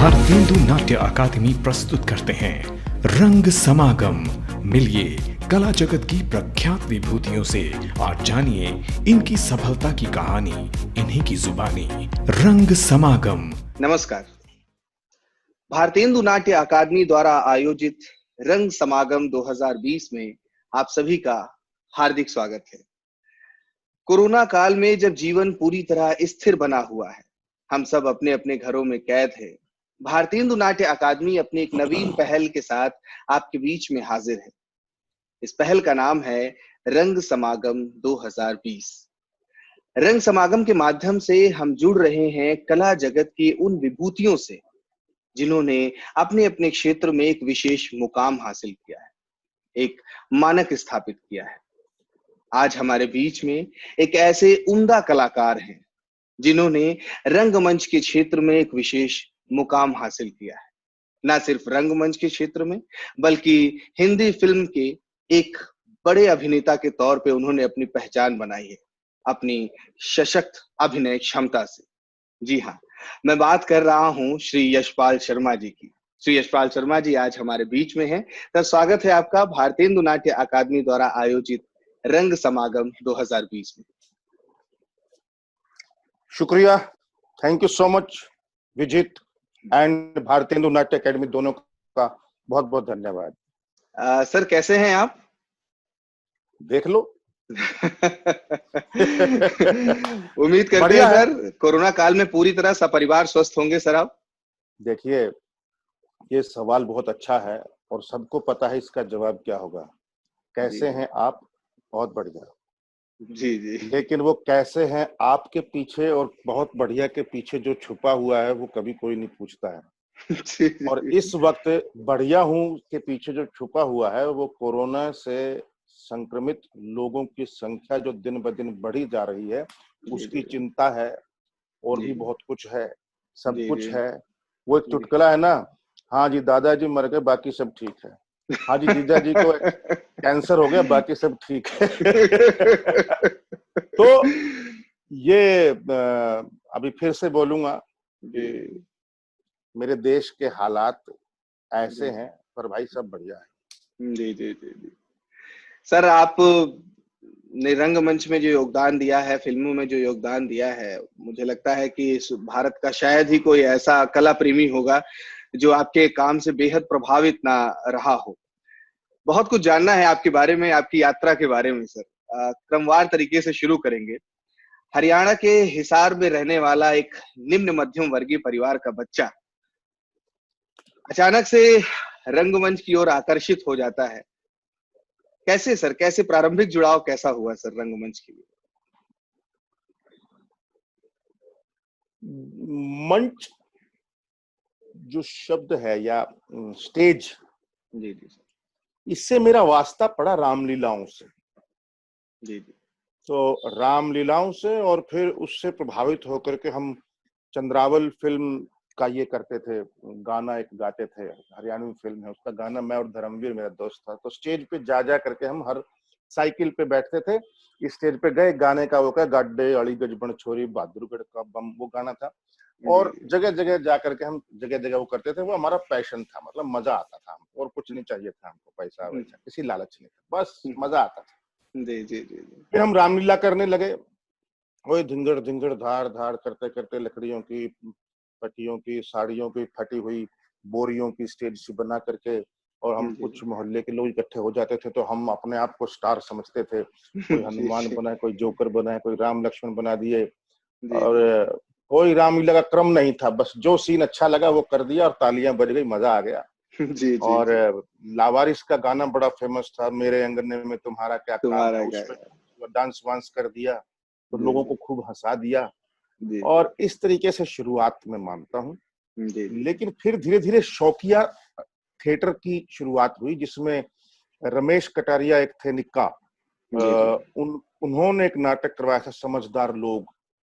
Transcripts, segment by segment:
भारतेंदु नाट्य अकादमी प्रस्तुत करते हैं रंग समागम। मिलिए कला जगत की प्रख्यात विभूतियों से और जानिए इनकी सफलता की कहानी इन्हीं की जुबानी। रंग समागम। नमस्कार। भारतेंदु नाट्य अकादमी द्वारा आयोजित रंग समागम 2020 में आप सभी का हार्दिक स्वागत है। कोरोना काल में जब जीवन पूरी तरह स्थिर बना हुआ है, हम सब अपने अपने घरों में कैद है, भारतेंदु नाट्य अकादमी अपनी एक नवीन पहल के साथ आपके बीच में हाजिर है। इस पहल का नाम है रंग समागम 2020। रंग समागम के माध्यम से हम जुड़ रहे हैं कला जगत की उन विभूतियों से जिन्होंने अपने अपने क्षेत्र में एक विशेष मुकाम हासिल किया है, एक मानक स्थापित किया है। आज हमारे बीच में एक ऐसे उम्दा कलाकार हैं जिन्होंने रंगमंच के क्षेत्र में एक विशेष मुकाम हासिल किया है। ना सिर्फ रंगमंच के क्षेत्र में, बल्कि हिंदी फिल्म के एक बड़े अभिनेता के तौर पे उन्होंने अपनी पहचान बनाई है, अपनी सशक्त अभिनय क्षमता से। जी हाँ, मैं बात कर रहा हूँ श्री यशपाल शर्मा जी की। श्री यशपाल शर्मा जी आज हमारे बीच में हैं। तो स्वागत है आपका भारतेंदु नाट्य अकादमी द्वारा आयोजित रंग समागम 2020 में। शुक्रिया, thank you so much Vijit and Bharatendu Natya academy दोनों का बहुत बहुत धन्यवाद। सर कैसे हैं आप? देख लो। उम्मीद करते हैं सर कोरोना काल में पूरी तरह सपरिवार स्वस्थ होंगे सर आप। देखिए, ये सवाल बहुत अच्छा है और सबको पता है इसका जवाब क्या होगा। कैसे हैं आप? बहुत बढ़िया। जी जी। लेकिन वो कैसे हैं आपके पीछे और बहुत बढ़िया के पीछे जो छुपा हुआ है वो कभी कोई नहीं पूछता है। जी, और इस वक्त बढ़िया हूँ के पीछे जो छुपा हुआ है वो कोरोना से संक्रमित लोगों की संख्या जो दिन ब दिन बढ़ी जा रही है उसकी चिंता है। और भी बहुत कुछ है, सब कुछ है। वो एक चुटकुला है ना, हाँ जी दादाजी मर गए बाकी सब ठीक है, हाँ जी जीजा जी को कैंसर हो गया बाकी सब ठीक है। तो ये अभी फिर से बोलूंगा कि मेरे देश के हालात ऐसे हैं, पर भाई सब बढ़िया है। जी जी जी जी। सर आप ने रंगमंच में जो योगदान दिया है, फिल्मों में जो योगदान दिया है, मुझे लगता है कि इस भारत का शायद ही कोई ऐसा कला प्रेमी होगा जो आपके काम से बेहद प्रभावित ना रहा हो। बहुत कुछ जानना है आपके बारे में, आपकी यात्रा के बारे में सर। क्रमवार तरीके से शुरू करेंगे। हरियाणा के हिसार में रहने वाला एक निम्न मध्यम वर्गीय परिवार का बच्चा अचानक से रंगमंच की ओर आकर्षित हो जाता है। कैसे सर, कैसे प्रारंभिक जुड़ाव कैसा हुआ सर रंगमंच के लिए? मंच जो शब्द है या स्टेज, जी जी सर, इससे मेरा वास्ता पड़ा रामलीलाओं से। जी जी। तो रामलीलाओं से और फिर उससे प्रभावित होकर के हम चंद्रावल फिल्म का ये करते थे, गाना एक गाते थे, हरियाणवी फिल्म है उसका गाना, मैं और धर्मवीर मेरा दोस्त था। तो स्टेज पे जा जा करके हम हर साइकिल पे बैठते थे, स्टेज पे गए, गाने का वो क्या गाड्डे अलीगढ़ बण छोरी बहादुरगढ़ का बम, वो गाना था। और जगह जगह जा करके हम जगह जगह वो करते थे। वो हमारा पैशन था, मतलब मजा आता था हमको, और कुछ नहीं चाहिए था हमको, पैसा वैसा किसी लालच नहीं था, बस मजा आता था। जी जी जी। फिर हम रामलीला करने लगे, वही धिंगड़ धिंगड़ धार धार करते करते लकड़ियों की, पट्टियों की, साड़ियों की फटी हुई बोरियों की स्टेज सी बना करके, और हम कुछ मोहल्ले के लोग इकट्ठे हो जाते थे तो हम अपने आप को स्टार समझते थे। कोई हनुमान बनाए, कोई जोकर बनाए, कोई राम लक्ष्मण बना दिए। और कोई रामलीला का क्रम नहीं था, बस जो सीन अच्छा लगा वो कर दिया और तालियां बज गई, मजा आ गया। जी, जी, और जी। लावारिस का गाना बड़ा फेमस था, मेरे अंगने में तुम्हारा क्या काम है, उसमें डांस वांस कर दिया तो लोगों को खूब हंसा दिया। और इस तरीके से शुरुआत में मानता हूँ। लेकिन फिर धीरे धीरे शौकिया थिएटर की शुरुआत हुई, जिसमें रमेश कटारिया एक थे निक्का, उन्होंने एक नाटक करवाया था समझदार लोग।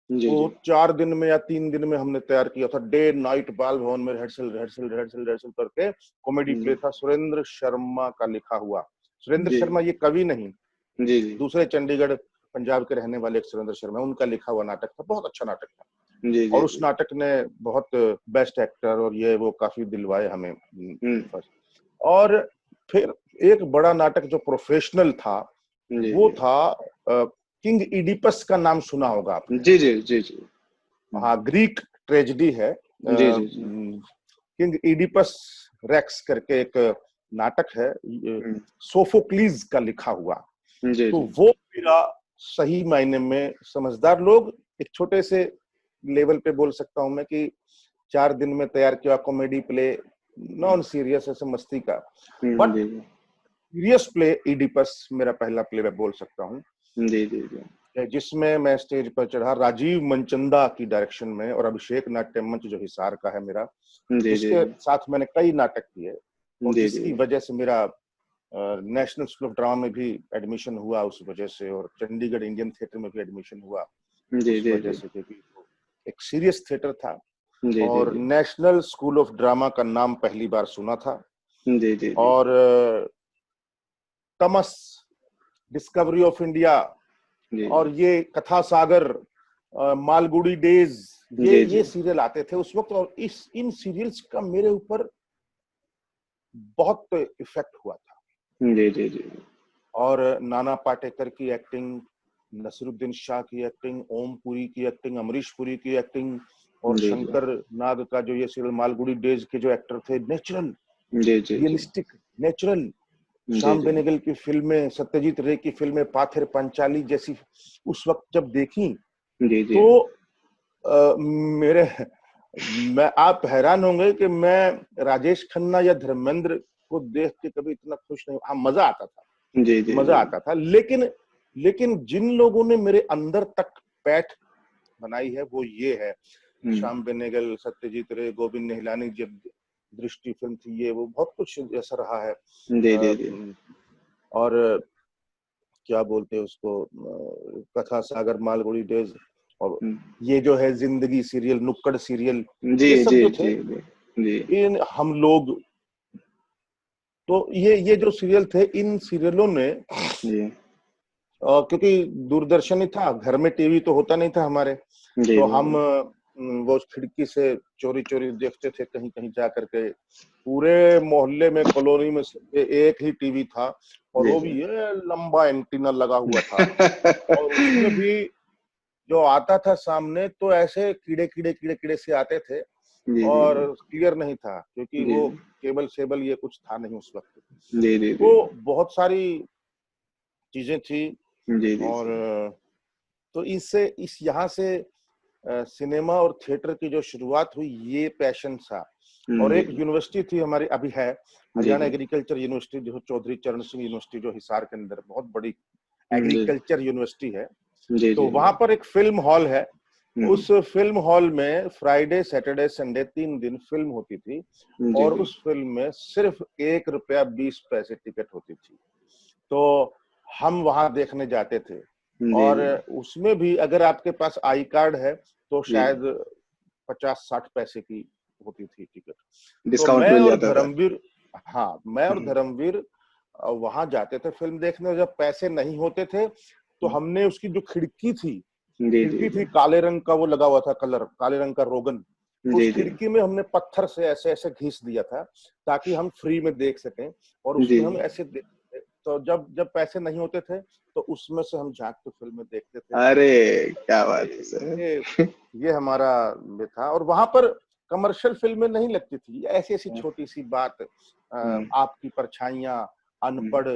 वो 4 दिन में या 3 दिन में हमने तैयार किया था, डे नाइट बाल भवन में रिहर्सल रिहर्सल रिहर्सल रिहर्सल करके। कॉमेडी प्ले था, सुरेंद्र शर्मा का लिखा हुआ। सुरेंद्र शर्मा ये कवि नहीं, दूसरे चंडीगढ़ पंजाब के रहने वाले एक सुरेंद्र शर्मा, उनका लिखा हुआ नाटक था, बहुत अच्छा नाटक था। जी जी और उस नाटक ने बहुत बेस्ट एक्टर और ये वो काफी दिलवाए हमें फर्स्ट। और फिर एक बड़ा नाटक जो प्रोफेशनल था जी वो था किंग इडिपस का नाम सुना होगा आपने। जी जी जी जी हाँ, ग्रीक ट्रेजेडी है। जी जी जी किंग इडिपस रेक्स करके एक नाटक है, सोफोक्लीज का लिखा हुआ। जी तो जी वो मेरा सही मायने में, समझदार लोग एक छोटे से लेवल पे बोल सकता हूं मैं कि 4 दिन में तैयार किया कॉमेडी प्ले, नॉन सीरियस ऐसे मस्ती का, बट जी सीरियस प्ले इडिपस मेरा पहला प्ले मैं बोल सकता हूँ, जी जी जी जिसमें मैं स्टेज पर चढ़ा राजीव मनचंदा की डायरेक्शन में, और अभिषेक नाट्य मंच जो हिसार का है मेरा, जी उसके साथ मैंने कई नाटक किए, और जी जिसकी वजह से मेरा नेशनल स्कूल ऑफ ड्रामा में भी एडमिशन हुआ उस वजह से, और चंडीगढ़ इंडियन थिएटर में भी एडमिशन हुआ जी उस जी वजह से, क्योंकि एक सीरियस थिएटर था। जी और जी नेशनल स्कूल ऑफ ड्रामा का नाम पहली बार सुना था। जी जी और तमस, डिस्कवरी ऑफ इंडिया, जी और ये कथा सागर, मालगुडी डेज, जी ये सीरियल आते थे उस वक्त, और इन सीरियल्स का मेरे ऊपर बहुत इफेक्ट हुआ था। जी जी जी और नाना पाटेकर की एक्टिंग, नसीरुद्दीन शाह की एक्टिंग, ओम पुरी की एक्टिंग, अमरीश पुरी की एक्टिंग, और जी शंकर नाग का जो ये सीरियल मालगुडी डेज के जो एक्टर थे, नेचुरल, जी जी रियलिस्टिक, नेचुरल। जी श्याम जी बेनेगल की फिल्में, सत्यजीत रे की फिल्में, पाथेर पंचाली जैसी उस वक्त जब देखी जी जी तो मेरे मैं आप हैरान होंगे कि मैं राजेश खन्ना या धर्मेंद्र को देख के कभी इतना खुश नहीं। हाँ, मजा आता था, जी जी मजा आता था, लेकिन जिन लोगों ने मेरे अंदर तक पैठ बनाई है वो ये है, श्याम बेनेगल, सत्यजीत रे, गोविंद निहलानी, जब दृष्टि फिल्म थी, ये वो बहुत कुछ ऐसा रहा है। जी जी जी और क्या बोलते हैं उसको, कथा सागर, मालगुडी डेज, और ये जो है जिंदगी सीरियल, नुक्कड़ सीरियल, जी ये सब जी जो थे, जी जी इन हम लोग, तो ये जो सीरियल थे, इन सीरियलों ने, जी क्योंकि दूरदर्शन ही था, घर में टीवी तो होता नहीं था हमारे, जी तो हम वो खिड़की से चोरी चोरी देखते थे, कहीं कहीं जा करके। पूरे मोहल्ले में, कॉलोनी में एक ही टीवी था, और वो भी ये लंबा एंटीना लगा हुआ था, और उसमें भी जो आता था सामने तो ऐसे कीड़े कीड़े कीड़े कीड़े से आते थे, और क्लियर नहीं था, क्योंकि वो केबल सेबल ये कुछ था नहीं उस वक्त। जी जी तो बहुत सारी चीजें थी, जी जी और तो इस यहाँ से सिनेमा और थिएटर की जो शुरुआत हुई, ये पैशन था। और एक यूनिवर्सिटी थी हमारी, अभी है, हरियाणा एग्रीकल्चर यूनिवर्सिटी, जो चौधरी चरण सिंह यूनिवर्सिटी, जो हिसार के अंदर बहुत बड़ी एग्रीकल्चर यूनिवर्सिटी है। तो वहां पर एक फिल्म हॉल है, उस फिल्म हॉल में फ्राइडे, सैटरडे, संडे 3 दिन फिल्म होती थी, और उस फिल्म में सिर्फ ₹1.20 टिकट होती थी। तो हम वहां देखने जाते थे, और उसमें भी अगर आपके पास आई कार्ड है तो शायद 50-60 पैसे की होती थी टिकट। तो डिस्काउंट मिल जाता था। हाँ, मैं और धर्मवीर वहां जाते थे फिल्म देखने। जब पैसे नहीं होते थे तो हमने उसकी जो खिड़की थी, काले रंग का वो लगा हुआ था कलर, काले रंग का रोगन, उस खिड़की में हमने पत्थर से ऐसे ऐसे घिस दिया था ताकि हम फ्री में देख सकें, और उसमें हम ऐसे देखते। तो जब पैसे नहीं होते थे तो उसमें से हम झांक के फिल्में देखते थे। अरे क्या बात है सर। ये हमारा ये था। और वहां पर कमर्शियल फिल्में नहीं लगती थी, ऐसी ऐसी छोटी सी बात, आपकी परछाइयां, अनपढ़,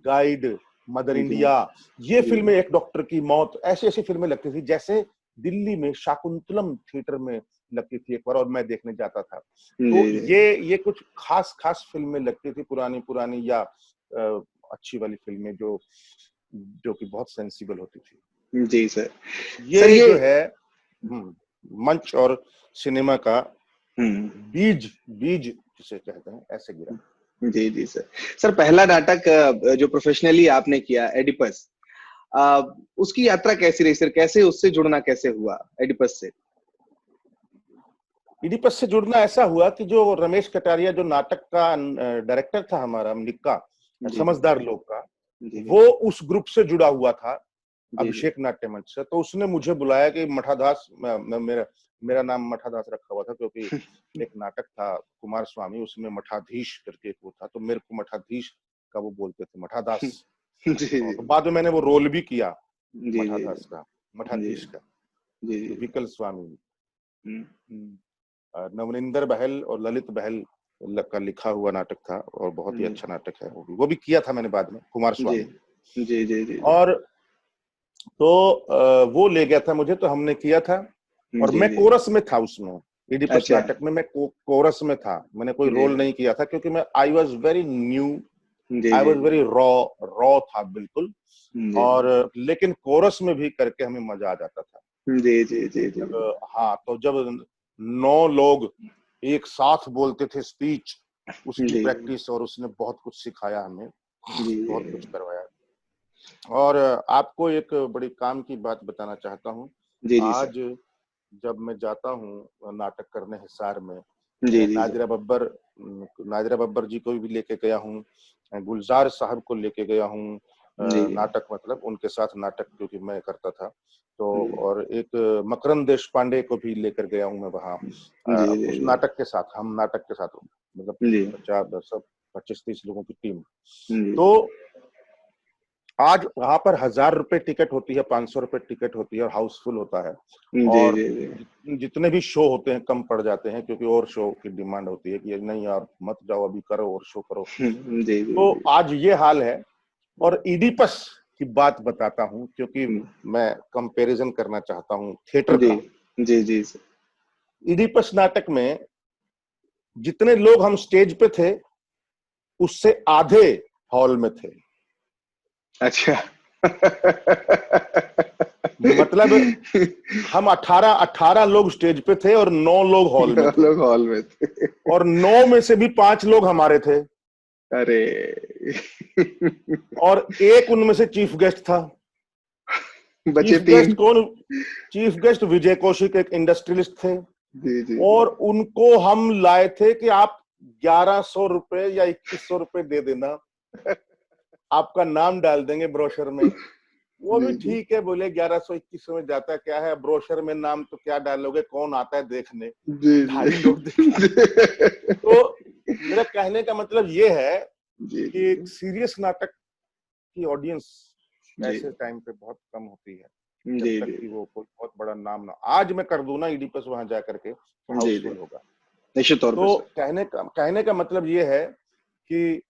गाइड, मदर इंडिया, ये फिल्में, एक डॉक्टर की मौत, ऐसी ऐसी फिल्में लगती थी, जैसे दिल्ली में शाकुंतलम थिएटर में लगती थी एक बार, और मैं देखने जाता था। तो ये कुछ खास खास फिल्में लगती थी, पुरानी या अच्छी वाली फिल्में, जो कि बहुत सेंसिबल होती थी। जी सर। ये जो है मंच और सिनेमा का बीज जिसे कहते हैं, ऐसे गिरा। जी जी सर। सर, पहला नाटक जो प्रोफेशनली आपने किया, एडिपस, उसकी यात्रा कैसी रही सर? कैसे उससे जुड़ना कैसे हुआ एडिपस से? एडिपस से जुड़ना ऐसा हुआ कि जो रमेश कटारिया, जो नाटक का डायरेक्टर था हमारा, निक्का, समझदार लोग का, वो उस ग्रुप से जुड़ा हुआ था, अभिषेक नाट्य मंच से, तो उसने मुझे बुलाया कि मठादास, मेरा नाम मठादास रखा हुआ था क्योंकि एक नाटक था कुमार स्वामी, उसमें मठाधीश करके एक वो था, तो मेरे को मठाधीश का वो बोलते थे, मठादास। जी तो बाद में मैंने वो रोल भी किया जी जी मठादास का, मठाधीश का, जी जी। विकल स्वामी। हम्म, नवनिंदर बहल और ललित बहल का लिखा हुआ नाटक था और बहुत ही जी अच्छा नाटक है, वो भी किया था मैंने बाद में, कुमार जी स्वामी। जी जी जी जी और तो वो ले गया था मुझे, तो हमने किया था और जी मैं जी। कोरस में था उसमें, इडिपस अच्छा। नाटक में मैं कोरस में था, मैंने कोई जी रोल नहीं किया था क्योंकि मैं आई वॉज वेरी न्यू, जी आई जी वॉज वेरी रॉ था बिल्कुल। जी और लेकिन कोरस में भी करके हमें मजा आ जाता था। जी जी जी जी हाँ, तो जब 9 लोग एक साथ बोलते थे स्पीच, उसकी जी प्रैक्टिस, और उसने बहुत कुछ सिखाया हमें, जी बहुत कुछ करवाया। और आपको एक बड़ी काम की बात बताना चाहता हूँ। जी जी सर। आज जब मैं जाता हूँ नाटक करने हिसार में, जी जी सर। नादिरा बब्बर जी को भी लेके गया हूँ, गुलजार साहब को लेके गया हूँ, जी जी नाटक मतलब उनके साथ नाटक क्योंकि मैं करता था, तो जी और एक मकरंद देश पांडे को भी लेकर गया हूँ मैं वहाँ, जी उस जी नाटक के साथ, हम नाटक के साथ, मतलब जी 25-30 लोगों की टीम। जी तो आज वहां पर 1000 रुपए टिकट होती है, 500 रुपए टिकट होती है और हाउसफुल होता है, जी और जी जी जितने भी शो होते हैं कम पड़ जाते हैं क्योंकि और शो की डिमांड होती है कि नहीं यार मत जाओ, अभी करो और शो करो। जी जी तो आज ये हाल है। और इडिपस की बात बताता हूँ क्योंकि मैं कंपैरिजन करना चाहता हूँ थिएटर जी का। जी जी सर। इडिपस नाटक में जितने लोग हम स्टेज पे थे उससे आधे हॉल में थे। अच्छा। मतलब हम 18 लोग स्टेज पे थे और 9 लोग हॉल में थे, लोग हॉल में थे। और 9 में से भी 5 लोग हमारे थे, अरे। और एक उनमें से चीफ गेस्ट था। बचे चीफ गेस्ट 3। कौन? चीफ गेस्ट विजय कौशिक, एक इंडस्ट्रियलिस्ट थे, जी जी और उनको हम लाए थे कि आप 1100 रुपए या 2100 रुपए दे देना, आपका नाम डाल देंगे ब्रोशर में। वो भी जी जी ठीक है, बोले 1100-2100 में जाता क्या है, ब्रोशर में नाम तो क्या डालोगे, कौन आता है देखने, जी 2.5 लोग दिखा। तो मेरा कहने का मतलब ये है जी कि एक सीरियस नाटक की ऑडियंस जी ऐसे टाइम पे बहुत कम होती है, जब जी तक जी कि वो कोई बहुत बड़ा नाम ना, आज मैं कर दूं ना इडिपस वहां जा करके तो जी जी हाउसफुल होगा। निश्चित तौर पे तो सर। कहने का मतलब ये है कि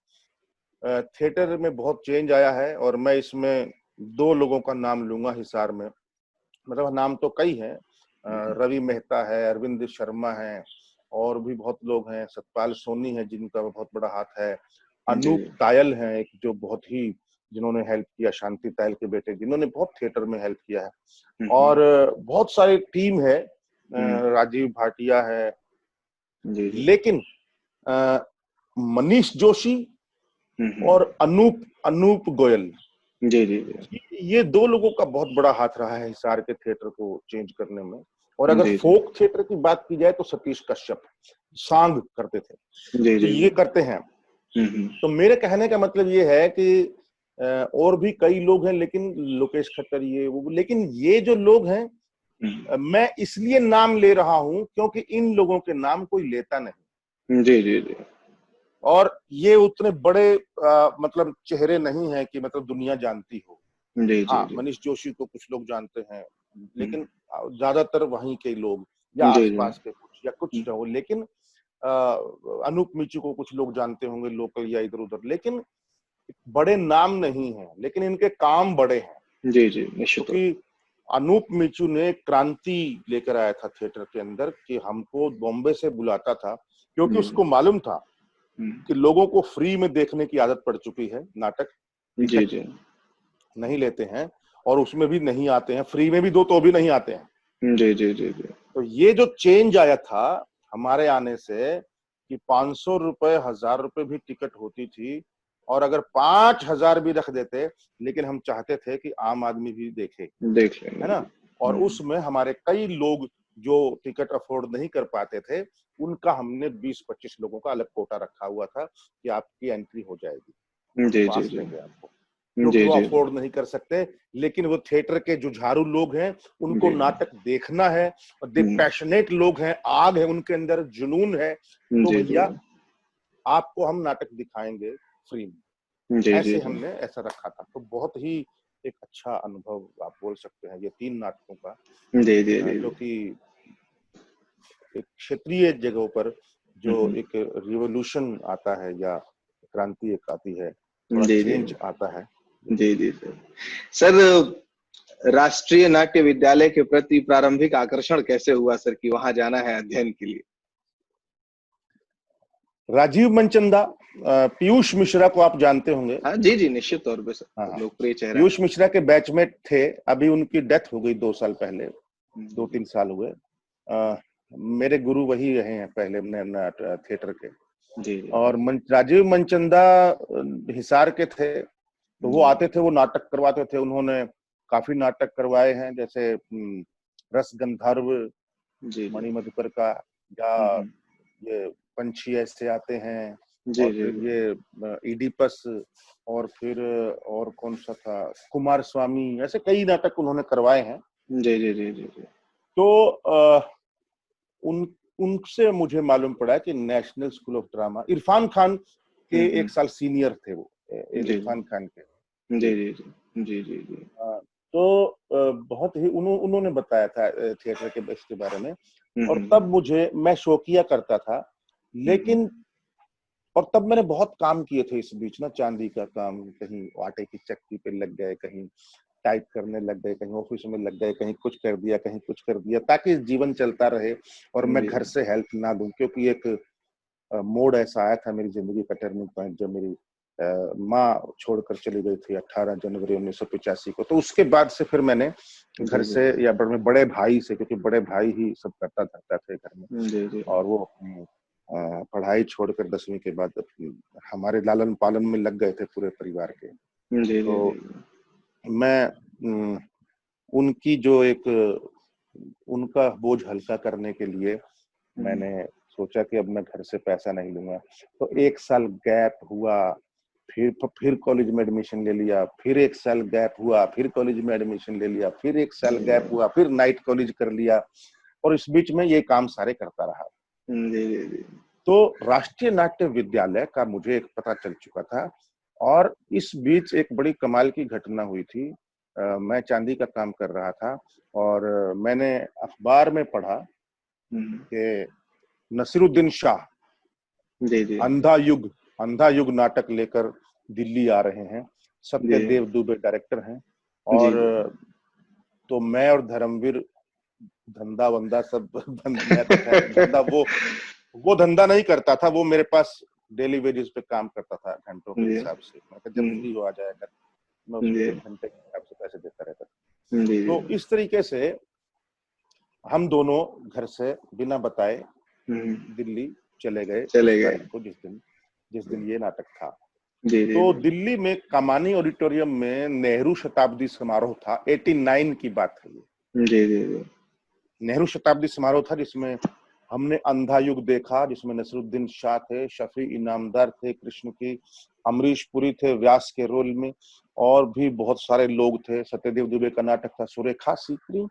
थिएटर में बहुत चेंज आया है, और मैं इसमें 2 लोगों का नाम लूंगा हिसार में, मतलब नाम तो कई हैं, रवि मेहता है, अरविंद शर्मा है, और भी बहुत लोग हैं, सतपाल सोनी है जिनका बहुत बड़ा हाथ है, जी अनूप तायल हैं एक जो बहुत ही, जिन्होंने हेल्प किया, शांति तायल के बेटे, जिन्होंने बहुत थिएटर में हेल्प किया है, और बहुत सारी टीम है, राजीव भाटिया है, जी जी लेकिन मनीष जोशी और अनूप अनूप गोयल, जी जी ये 2 लोगों का बहुत बड़ा हाथ रहा है हिसार के थिएटर को चेंज करने में। और अगर जी जी फोक थिएटर की बात की जाए तो सतीश कश्यप सांग करते थे, जी तो जी ये करते हैं। तो मेरे कहने का मतलब ये है कि और भी कई लोग हैं, लेकिन लोकेश खट्टर ये वो, लेकिन ये जो लोग हैं, मैं इसलिए नाम ले रहा हूं क्योंकि इन लोगों के नाम कोई लेता नहीं, जी जी जी और ये उतने बड़े मतलब चेहरे नहीं है कि मतलब दुनिया जानती हो। जी जी हाँ, जी मनीष जोशी को कुछ लोग जानते हैं, लेकिन ज्यादातर वहीं के लोग या जी जी आसपास के कुछ या कुछ हो, लेकिन अनूप मिचू को कुछ लोग जानते होंगे लोकल या इधर उधर, लेकिन बड़े नाम नहीं है, लेकिन इनके काम बड़े हैं। जी जी निश्चित तौर क्योंकि अनूप मिचू ने क्रांति लेकर आया था थिएटर के अंदर, कि हमको बॉम्बे से बुलाता था क्योंकि जी उसको मालूम था जी कि लोगों को फ्री में देखने की आदत पड़ चुकी है, नाटक जी टिकट नहीं लेते हैं, और उसमें भी नहीं आते हैं, फ्री में भी दो तो भी नहीं आते हैं। जी जी जी जी तो ये जो चेंज आया था हमारे आने से, कि 500 रुपए 1000 रुपए भी टिकट होती थी, और अगर 5000 भी रख देते, लेकिन हम चाहते थे कि आम आदमी भी देखे, देख लेंगे है ना। जी। और उसमें हमारे कई लोग जो टिकट अफोर्ड नहीं कर पाते थे, उनका हमने 20-25 लोगों का अलग कोटा रखा हुआ था कि आपकी एंट्री हो जाएगी, हम जी जी पास जी देंगे आपको। क्योंकि जी वो जी अफोर्ड नहीं कर सकते, लेकिन वो थिएटर के जुझारू लोग हैं, उनको जी नाटक देखना है, और दे हम्म, पैशनेट लोग हैं, आग है उनके अंदर, जुनून है, तो जी जी भैया आपको हम नाटक दिखाएंगे फ्री में। जी जी ऐसे जी हमने ऐसा रखा था, तो बहुत ही एक अच्छा अनुभव आप बोल सकते हैं ये 3 नाटकों का, जी जी जी जो कि एक क्षेत्रीय जगहों पर जो हम्म, एक रिवॉल्यूशन आता है या क्रांति एक आती है, थोड़ा जी जी चेंज आता है। जी जी सर। राष्ट्रीय नाट्य विद्यालय के प्रति प्रारंभिक आकर्षण कैसे हुआ सर कि वहां जाना है अध्ययन के लिए? राजीव मनचंदा, पीयूष मिश्रा को आप जानते होंगे। हाँ जी जी, निश्चित तौर पे हाँ सर, हाँ, लोकप्रिय चेहरा है। पीयूष मिश्रा के बैचमेट थे, अभी उनकी डेथ हो गई 2 साल पहले, हम्म, 2-3 साल हुए। मेरे गुरु वही रहे हैं पहले थिएटर के। जी जी और राजीव मनचंदा हिसार के थे, तो वो जी आते थे, वो नाटक करवाते थे। उन्होंने काफी नाटक करवाए हैं, जैसे रस गंधर्व, जी जी मणिमधुकर का, या हम्म, ये पंछी ऐसे आते हैं, जी और जी फिर ये इडिपस, और फिर और कौन सा था, कुमार स्वामी, ऐसे कई नाटक उन्होंने करवाए हैं। जी जी जी जी जी तो उन उनसे मुझे मालूम पड़ा कि national school of drama, Irfan Khan के हम्म, 1 साल सीनियर थे वो, जी इरफान खान के। जी जी। जी जी जी जी जी तो बहुत ही उन्होंने बताया था थिएटर के इसके बारे में, और हम्म, तब मैं शौकिया करता था, हम्म, लेकिन और तब मैंने बहुत काम किए थे इस बीच ना, चांदी का काम, कहीं आटे की चक्की पे लग गए, कहीं टाइप करने लग गए, कहीं ऑफिस में लग गए, कहीं कुछ कर दिया, कहीं कुछ कर दिया, ताकि जीवन चलता रहे और मैं जी घर से हेल्प ना दूं। क्योंकि एक मोड़ ऐसा आया था मेरी जिंदगी का, टर्निंग पॉइंट, जब मेरी माँ छोड़कर चली गई थी 18 जनवरी 1985 को। तो उसके बाद से फिर मैंने घर जी जी से, या बड़े भाई से, क्योंकि बड़े भाई ही सब करता धरता थे घर में, जी जी और वो अपनी पढ़ाई छोड़कर 10वीं के बाद हमारे लालन पालन में लग गए थे पूरे परिवार के। जी जी तो मैं उनकी जो एक उनका बोझ हल्का करने के लिए मैंने सोचा कि अब मैं घर से पैसा नहीं लूंगा। तो 1 साल गैप हुआ, फिर कॉलेज में एडमिशन ले लिया, फिर 1 साल गैप हुआ, फिर कॉलेज में एडमिशन ले लिया, फिर 1 साल गैप हुआ, फिर नाइट कॉलेज कर लिया, और इस बीच में ये काम सारे करता रहा। जी जी जी तो राष्ट्रीय नाट्य विद्यालय का मुझे एक पता चल चुका था, और इस बीच एक बड़ी कमाल की घटना हुई थी। मैं चांदी का काम कर रहा था, और मैंने अखबार में पढ़ा कि नसीरुद्दीन शाह जी जी अंधा युग नाटक लेकर दिल्ली आ रहे हैं। सत्यदेव दुबे डायरेक्टर हैं, जी और तो मैं और धर्मवीर धंधा वंदा सब मैं तो खैर धंधा वो धंधा नहीं करता था, वो मेरे पास डेली वेजेस पे काम करता था घंटों के जी हिसाब से। मैं कहा जब फ्री हो आ जाया कर, मैं उसको जी 1 घंटे के हिसाब से पैसे देता रहता। जी तो इस तरीके से हम दोनों घर से बिना बताए दिल्ली चले गए चले उस गए। तारीख को, जिस दिन ये नाटक था। जी जी तो दिल्ली में कामानी ऑडिटोरियम में नेहरू शताब्दी समारोह था, 89 की बात है ये। जी जी जी नेहरू शताब्दी समारोह था, जिसमें हमने अंधा युग देखा, जिसमें नसीरुद्दीन शाह थे, शफी इनामदार थे कृष्ण की, अमरीश पुरी थे व्यास के रोल में, और भी बहुत सारे लोग थे। सत्यदेव दुबे का नाटक था सुरेखा सीकरी,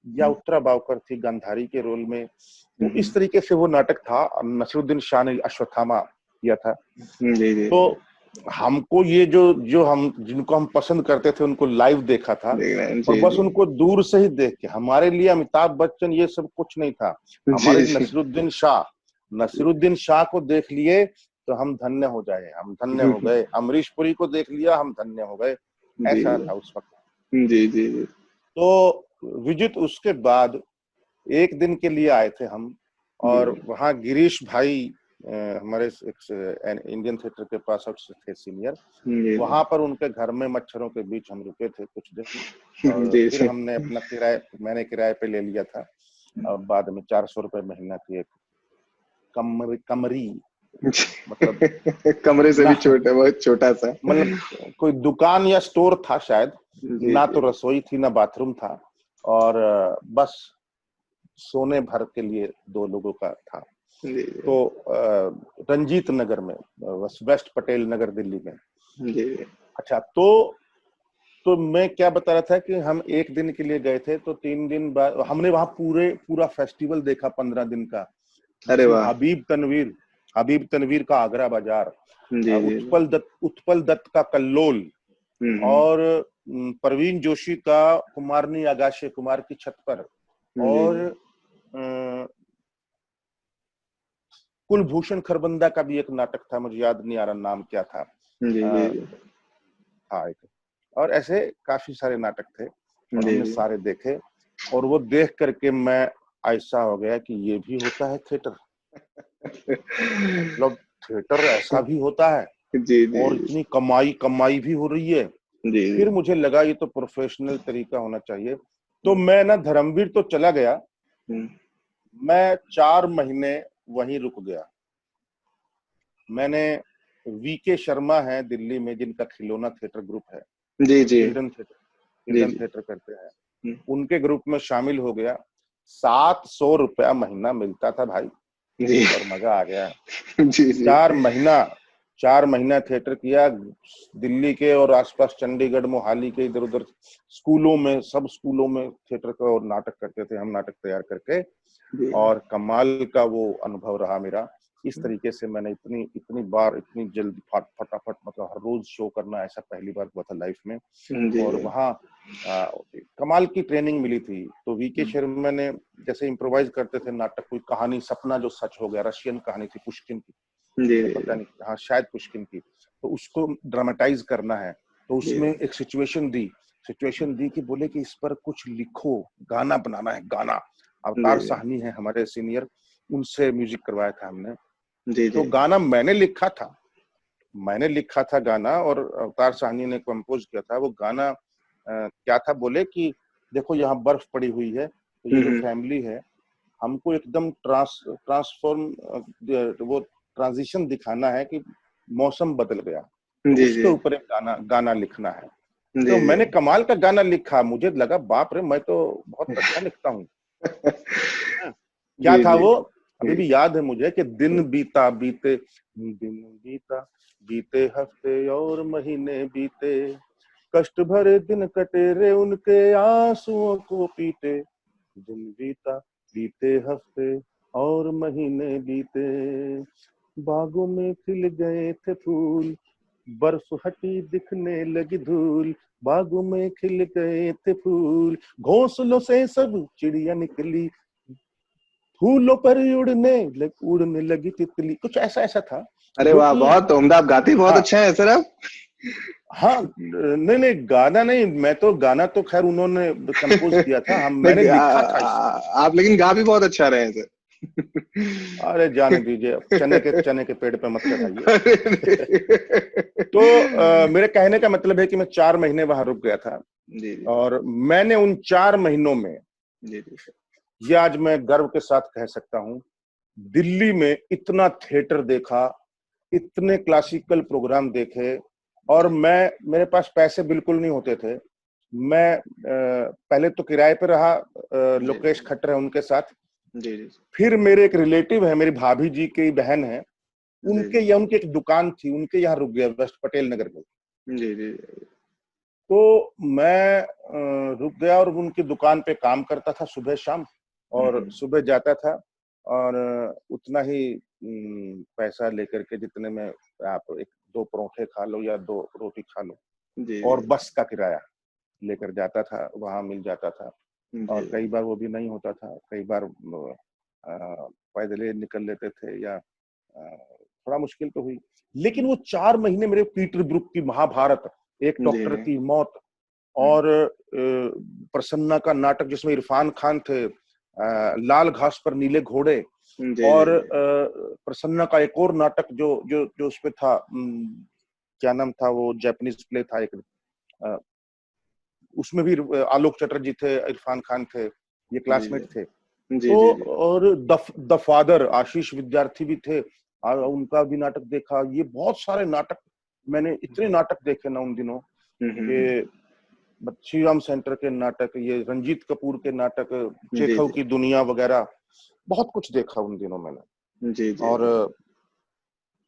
या उत्तरा बावकर थी गांधारी के रोल में। तो इस तरीके से वो नाटक था। नसीरुद्दीन शाह ने अश्वत्थामा किया था। जी जी तो हमको ये जो हम जिनको हम पसंद करते थे उनको लाइव देखा था, देख रहे हैं। और जी बस जी उनको दूर से ही देख के, हमारे लिए अमिताभ बच्चन ये सब कुछ नहीं था। हमारे जी लिए जी नसीरुद्दीन शाह को देख लिए तो हम धन्य हो जाए, हम धन्य हो गए। अमरीश पुरी को देख लिया, हम धन्य हो गए। जी ऐसा था उस वक्त। जी जी जी तो विजित उसके बाद 1 दिन के लिए आए थे हम, और जी वहाँ गिरीश भाई हमारे इंडियन थिएटर के पास थे सीनियर, जी वहां पर उनके घर में मच्छरों के बीच हम रुके थे कुछ दिन, और जी फिर हमने अपना मैंने किराए पे ले लिया था, और बाद में 400 रुपए महीना की एक कमरी, मतलब कमरे से ना, भी छोटा, बहुत छोटा सा। मतलब कोई दुकान या स्टोर था शायद, जी ना जी तो रसोई थी ना बाथरूम था, और बस सोने भर के लिए 2 लोगों का था। जी तो रंजीत नगर में, वेस्ट पटेल नगर दिल्ली में। जी अच्छा, तो तो मैं क्या बता रहा था कि हम एक दिन के लिए गए थे, तो 3 दिन बाद हमने वहां पूरा फेस्टिवल देखा 15 दिन का, अरे जिसमें वाह। हबीब तनवीर का आगरा बाजार, जी जी। उत्पल दत्त का कल्लोल, हम्म। और परवीन जोशी का कुमारनी आगाशे कुमार की छत पर, जी और जी। कुलभूषण खरबंदा का भी एक नाटक था, मुझे याद नहीं आ रहा नाम क्या था। जी जी जी। हाँ, और ऐसे काफी सारे नाटक थे और जी हमने जी। सारे देखे, और वो देख करके मैं ऐसा हो गया कि ये भी होता है थिएटर, मतलब थिएटर ऐसा भी होता है, जी जी और जी। इतनी कमाई भी हो रही है। जी फिर जी। मुझे लगा ये तो प्रोफेशनल तरीका होना चाहिए, तो मैं ना धर्मवीर तो चला गया, हम्म। मैं 4 महीने वहीं रुक गया। मैंने वीके शर्मा है दिल्ली में, जिनका खिलौना थिएटर ग्रुप है, जी जी। जी चिल्ड्रन जी। थिएटर करते हैं, हम्म। उनके ग्रुप में शामिल हो गया। 700 रुपया महीना मिलता था भाई, जी और मजा आ गया। जी जी। 4 महीना थिएटर किया, दिल्ली के और आसपास चंडीगढ़ मोहाली के इधर उधर स्कूलों में, सब स्कूलों में थिएटर का और नाटक करते थे हम, नाटक तैयार करके, जी। और कमाल का वो अनुभव रहा मेरा। इस तरीके से मैंने इतनी बार इतनी जल्दी फटाफट, मतलब हर रोज शो करना, ऐसा पहली बार हुआ था लाइफ में। जी और जी। वहाँ कमाल की ट्रेनिंग मिली थी। तो वीके शर्मा ने जैसे इम्प्रोवाइज करते थे नाटक, कोई कहानी सपना जो सच हो गया, रशियन कहानी थी पुष्किन की, जी या जी। पता नहीं, हाँ शायद पुष्किन की, तो उसको ड्रामेटाइज करना है, तो जी उसमें एक सिचुएशन दी कि बोले कि इस पर कुछ लिखो, गाना बनाना है, गाना। अवतार जी। साहनी है हमारे सीनियर, उनसे म्यूजिक करवाया था हमने। जी तो जी। गाना मैंने लिखा था गाना, और अवतार साहनी ने कंपोज किया था। वो गाना क्या था, बोले कि देखो यहाँ बर्फ पड़ी हुई है, तो ये जो हम्म। फैमिली है, हमको एकदम वो ट्रांजिशन दिखाना है कि मौसम बदल गया, तो जी उसके जी। ऊपर एक गाना लिखना है। तो जी जी। मैंने कमाल का गाना लिखा, मुझे लगा बाप रे, मैं तो बहुत अच्छा लिखता हूँ। क्या जी था जी। वो, अभी जी भी याद है मुझे कि दिन बीता बीते हफ्ते और महीने बीते, कष्ट भरे दिन कटे रे उनके आंसुओं को पीते, दिन बीता बीते हफ्ते और महीने बीते, बागों में खिल गए थे फूल, बर्फ हटी दिखने लगी धूल, बागों में खिल गए थे फूल, घोंसलों से सब चिड़िया निकली, फूलों पर उड़ने लगी तितली, कुछ ऐसा ऐसा था अरे जो वाह, कि, बहुत उम्दा। आप गाते ही बहुत हाँ अच्छा है सर आप। हाँ, नहीं गाना नहीं, मैं तो गाना तो खैर उन्होंने कंपोज किया था, मैंने नहीं, लिखा था इसको। आप लेकिन गा भी बहुत अच्छा रहे हैं सर। अरे जाने दीजिए, चने के पेड़ पे मत चढ़ाइए। अरे नहीं। तो मेरे कहने का मतलब है कि मैं 4 महीने वहां रुक गया था, जी जी। और मैंने उन 4 महीनों में, जी जी। ये आज मैं गर्व के साथ कह सकता हूँ, दिल्ली में इतना थिएटर देखा, इतने क्लासिकल प्रोग्राम देखे, और मेरे पास पैसे बिल्कुल नहीं होते थे। मैं पहले तो किराए पे रहा, जी लोकेश खट्टर है उनके साथ, जी। जी फिर मेरे एक रिलेटिव है, मेरी भाभी जी की बहन है, जी। उनकी एक दुकान थी, उनके यहाँ रुक गया, वेस्ट पटेल नगर में। जी जी। तो मैं रुक गया और उनकी दुकान पे काम करता था सुबह शाम, और सुबह जाता था, और उतना ही पैसा लेकर के जितने में आप एक 2 परोठे खा लो या 2 रोटी खा लो, जी और जी। बस का किराया लेकर जाता था, वहां मिल जाता था। जी और कई बार वो भी नहीं होता था, कई बार पैदल ही निकल लेते थे, या थोड़ा मुश्किल तो हुई। लेकिन वो 4 महीने मेरे पीटर ब्रूक की महाभारत, एक जी डॉक्टर की मौत, और प्रसन्ना का नाटक जिसमें इरफान खान थे, लाल घास पर नीले घोड़े, जी। जी और जी। प्रसन्ना का एक और नाटक जो जो जो उसपे था, क्या नाम था, वो जापानीज प्ले था एक, अ, उसमें भी आलोक चटर्जी थे, इरफान खान थे, ये जी क्लासमेट थे। जी। तो जी जी। और द फादर आशीष विद्यार्थी भी थे, उनका भी नाटक देखा। ये बहुत सारे नाटक, मैंने इतने नाटक देखे ना उन दिनों, हम्म। कि श्री राम सेंटर के नाटक, ये रंजीत कपूर के नाटक, जी चेखव जी। की दुनिया वगैरह, बहुत कुछ देखा उन दिनों मैंने। जी जी। और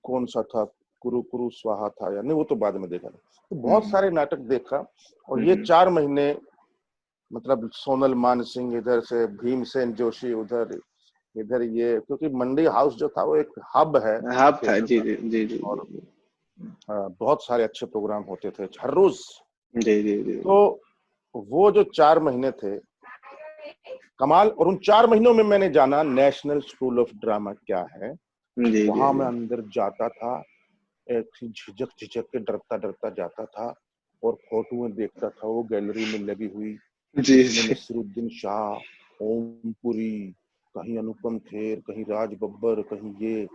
कौन सा था, कुरु कुरु स्वाहा था या नहीं, वो तो बाद में देखा। तो बहुत सारे नाटक देखा, और ये 4 महीने मतलब सोनल मानसिंह इधर से, भीमसेन जोशी उधर, इधर ये, क्योंकि मंडी हाउस जो था वो एक हब है, हब था। थिएटर जी का। जी जी जी और बहुत सारे अच्छे प्रोग्राम होते थे हर रोज। जी जी जी। तो वो जो 4 महीने थे कमाल, और उन 4 महीनों में मैंने जाना नेशनल स्कूल ऑफ ड्रामा क्या है। जी वहां जी मैं अंदर जाता था, एक झिझक झिझक के डरता डरता जाता था, और फोटोएं देखता था वो गैलरी में लगी हुई, जी उसमें जी नसीरुद्दीन शाह, ओमपुरी, कहीं अनुपम खेर, कहीं राज बब्बर, कहीं ये,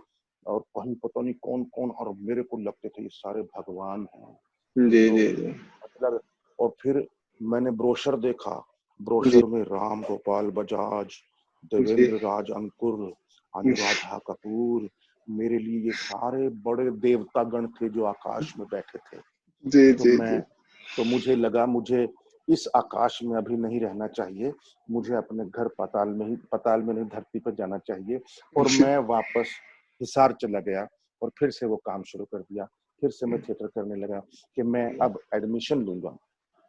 और कहीं पता नहीं कौन कौन, और मेरे को लगते थे ये सारे भगवान हैं। जी तो जी मतलब, और फिर मैंने ब्रोशर देखा, जी ब्रोशर में राम गोपाल बजाज, जी देवेंद्र राज अंकुर, अनुराधा कपूर, मेरे लिए ये सारे बड़े देवतागण थे जो आकाश में बैठे थे। जी तो जी जी मुझे लगा मुझे इस आकाश में अभी नहीं रहना चाहिए, मुझे अपने घर पाताल में नहीं धरती पर जाना चाहिए। और मैं वापस हिसार चला गया, और फिर से वो काम शुरू कर दिया। फिर से मैं थिएटर करने लगा कि मैं अब एडमिशन लूंगा।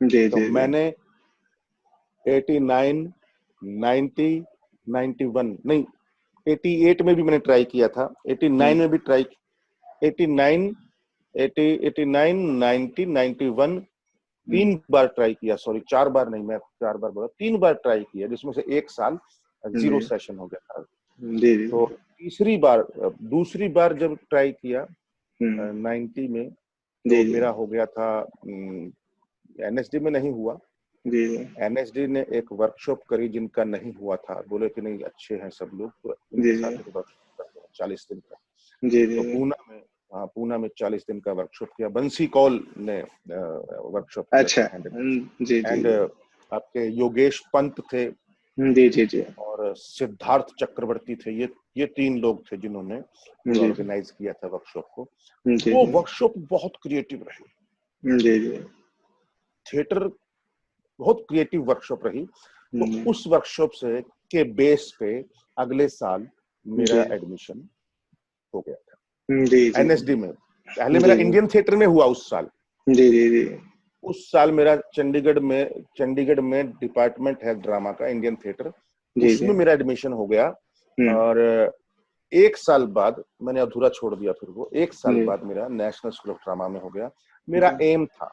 जी तो जी मैंने 89, 90, 91 नहीं, 88 में भी मैंने ट्राई किया था, 89 में भी ट्राई, 89, 80, 89, 90, 91, 3 बार ट्राई किया, सॉरी 4 बार नहीं, मैं 4 बार बोला, 3 बार ट्राई किया, जिसमें से 1 साल 0 सेशन हो गया था। जी जी तो दूसरी बार जब ट्राई किया 90 में, तो जी मेरा हो गया था, एनएसडी में नहीं हुआ। जी एनएसडी ने एक वर्कशॉप करी जिनका नहीं हुआ था, बोले कि नहीं अच्छे हैं सब लोग, तो इनके जी साथ एक वर्कशॉप करते हैं 40 दिन का। जी तो जी पूना में 40 दिन का वर्कशॉप किया, बंसी कौल ने वर्कशॉप किया अच्छा। था हैंडल। जी जी एंड आपके योगेश पंत थे, जी जी जी और सिद्धार्थ चक्रवर्ती थे, ये 3 लोग थे जिन्होंने पूरा जी ऑर्गेनाइज किया था वर्कशॉप को। जी वो वर्कशॉप बहुत क्रिएटिव रही, जी जी थिएटर बहुत क्रिएटिव वर्कशॉप रही। तो उस वर्कशॉप से के बेस पे अगले साल मेरा एडमिशन हो गया था जी जी एनएसडी में। पहले मेरा इंडियन थिएटर में हुआ उस साल। जी जी जी उस साल मेरा चंडीगढ़ में डिपार्टमेंट है ड्रामा का, इंडियन थिएटर, जी उसमें मेरा एडमिशन हो गया। और 1 साल बाद मैंने अधूरा छोड़ दिया, फिर वो 1 साल बाद मेरा नेशनल स्कूल ऑफ ड्रामा में हो गया। मेरा एम था,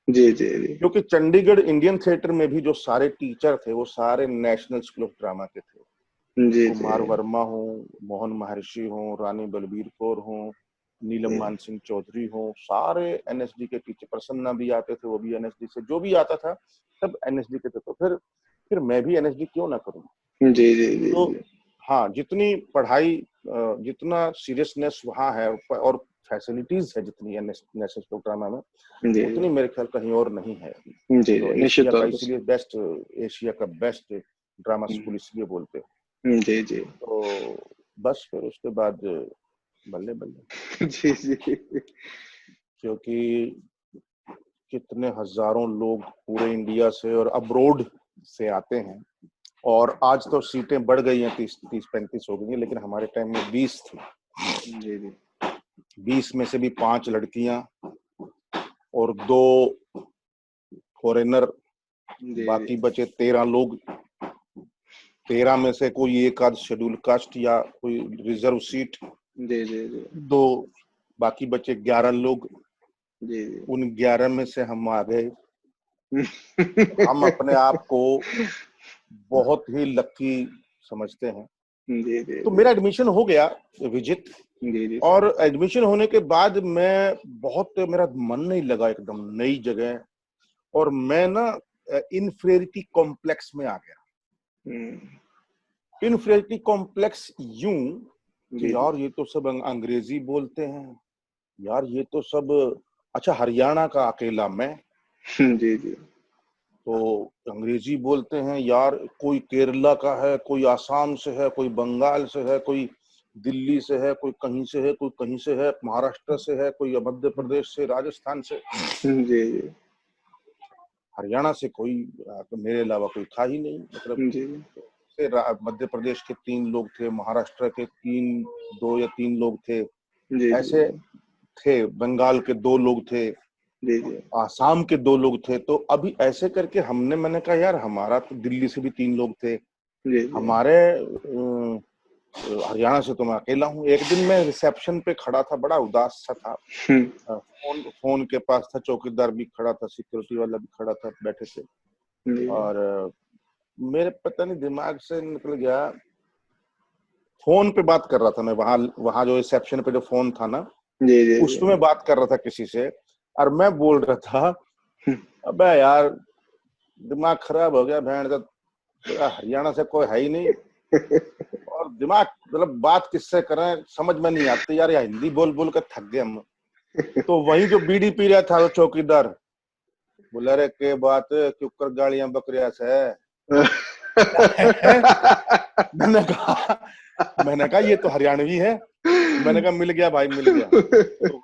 जी जी जी क्योंकि चंडीगढ़ इंडियन थिएटर में भी जो सारे टीचर थे वो सारे नेशनल स्कूल ऑफ ड्रामा के थे। जी कुमार वर्मा हो, मोहन महर्षि हो, रानी बलबीर कौर हो, नीलम मानसिंह चौधरी हो, सारे एनएसडी के टीचर, प्रसन्ना भी आते थे, वो भी एनएसडी से, जो भी आता था सब एनएसडी के थे। तो फिर मैं भी एनएसडी क्यों ना करूं। जी जी जी तो हाँ, जितनी पढ़ाई, जितना सीरियसनेस वहाँ है, और फैसिलिटीज है जितनी नेशनल स्कूल ऑफ ड्रामा में, जी उतनी मेरे ख्याल कहीं और नहीं है। जी तो निश्चित एशिया का तौर इसलिए बेस्ट, एशिया का बेस्ट ड्रामा स्कूल इसलिए बोलते हैं। पर जी जी तो बस फिर उसके बाद बल्ले बल्ले, जी जी क्योंकि कितने हजारों लोग पूरे इंडिया से और अब्रोड से आते हैं। और आज तो सीटें बढ़ गई हैं, 30-35 हो गई हैं, लेकिन हमारे टाइम में 20 थी। जी जी 20 में से भी 5 लड़कियां और 2 फॉरेनर, बाकी बचे 13 लोग। 13 में से कोई एक आध शेड्यूल कास्ट या कोई रिजर्व सीट, जी जी जी 2, बाकी बचे 11 लोग। जी उन 11 में से हम आ गए। हम अपने आप को बहुत ही लकी समझते हैं। जी जी तो मेरा एडमिशन हो गया विजित, जी जी और एडमिशन होने के बाद मैं मेरा मन नहीं लगा, एकदम नई जगह, और मैं ना इन्फीरियरिटी कॉम्प्लेक्स में आ गया। इन्फीरियरिटी कॉम्प्लेक्स यूं कि यार ये तो सब अंग्रेजी बोलते हैं, यार ये तो सब, अच्छा हरियाणा का अकेला मैं, जी जी तो अंग्रेजी बोलते हैं यार, कोई केरला का है, कोई आसाम से है, कोई बंगाल से है, कोई दिल्ली से है, कोई कहीं से है, कोई कहीं से है, महाराष्ट्र से है, कोई मध्य प्रदेश से, राजस्थान से, जी हरियाणा से कोई मेरे अलावा कोई था ही नहीं। मतलब जी से मध्य प्रदेश के 3 लोग थे, महाराष्ट्र के 2 या 3 लोग थे, जी ऐसे थे, बंगाल के 2 लोग थे, जी जी आसाम के 2 लोग थे। तो अभी ऐसे करके मैंने कहा यार हमारा तो दिल्ली से भी 3 लोग थे, जी जी हमारे हरियाणा से तो मैं अकेला हूँ। एक दिन मैं रिसेप्शन पे खड़ा था, बड़ा उदास सा था। फोन के पास था, चौकीदार भी खड़ा था, सिक्योरिटी वाला भी खड़ा था, बैठे थे। जी और मेरे पता नहीं दिमाग से निकल गया, फोन पे बात कर रहा था मैं, वहां जो रिसेप्शन पे जो फोन था ना, जी जी उसमें मैं बात कर रहा था किसी से, और मैं बोल रहा था अबे यार दिमाग खराब हो गया, भेड़ हरियाणा से कोई है ही नहीं, और दिमाग मतलब बात किससे करें समझ में नहीं आती यार, या हिंदी बोल बोल कर थक गए हम। तो वही जो बीड़ी पी रहा था वो चौकीदार बोला, रे के बात क्यों कर गाड़ियां बकरिया से मैंने कहा ये तो हरियाणवी है। मैंने कहा मिल गया भाई, मिल गया। तो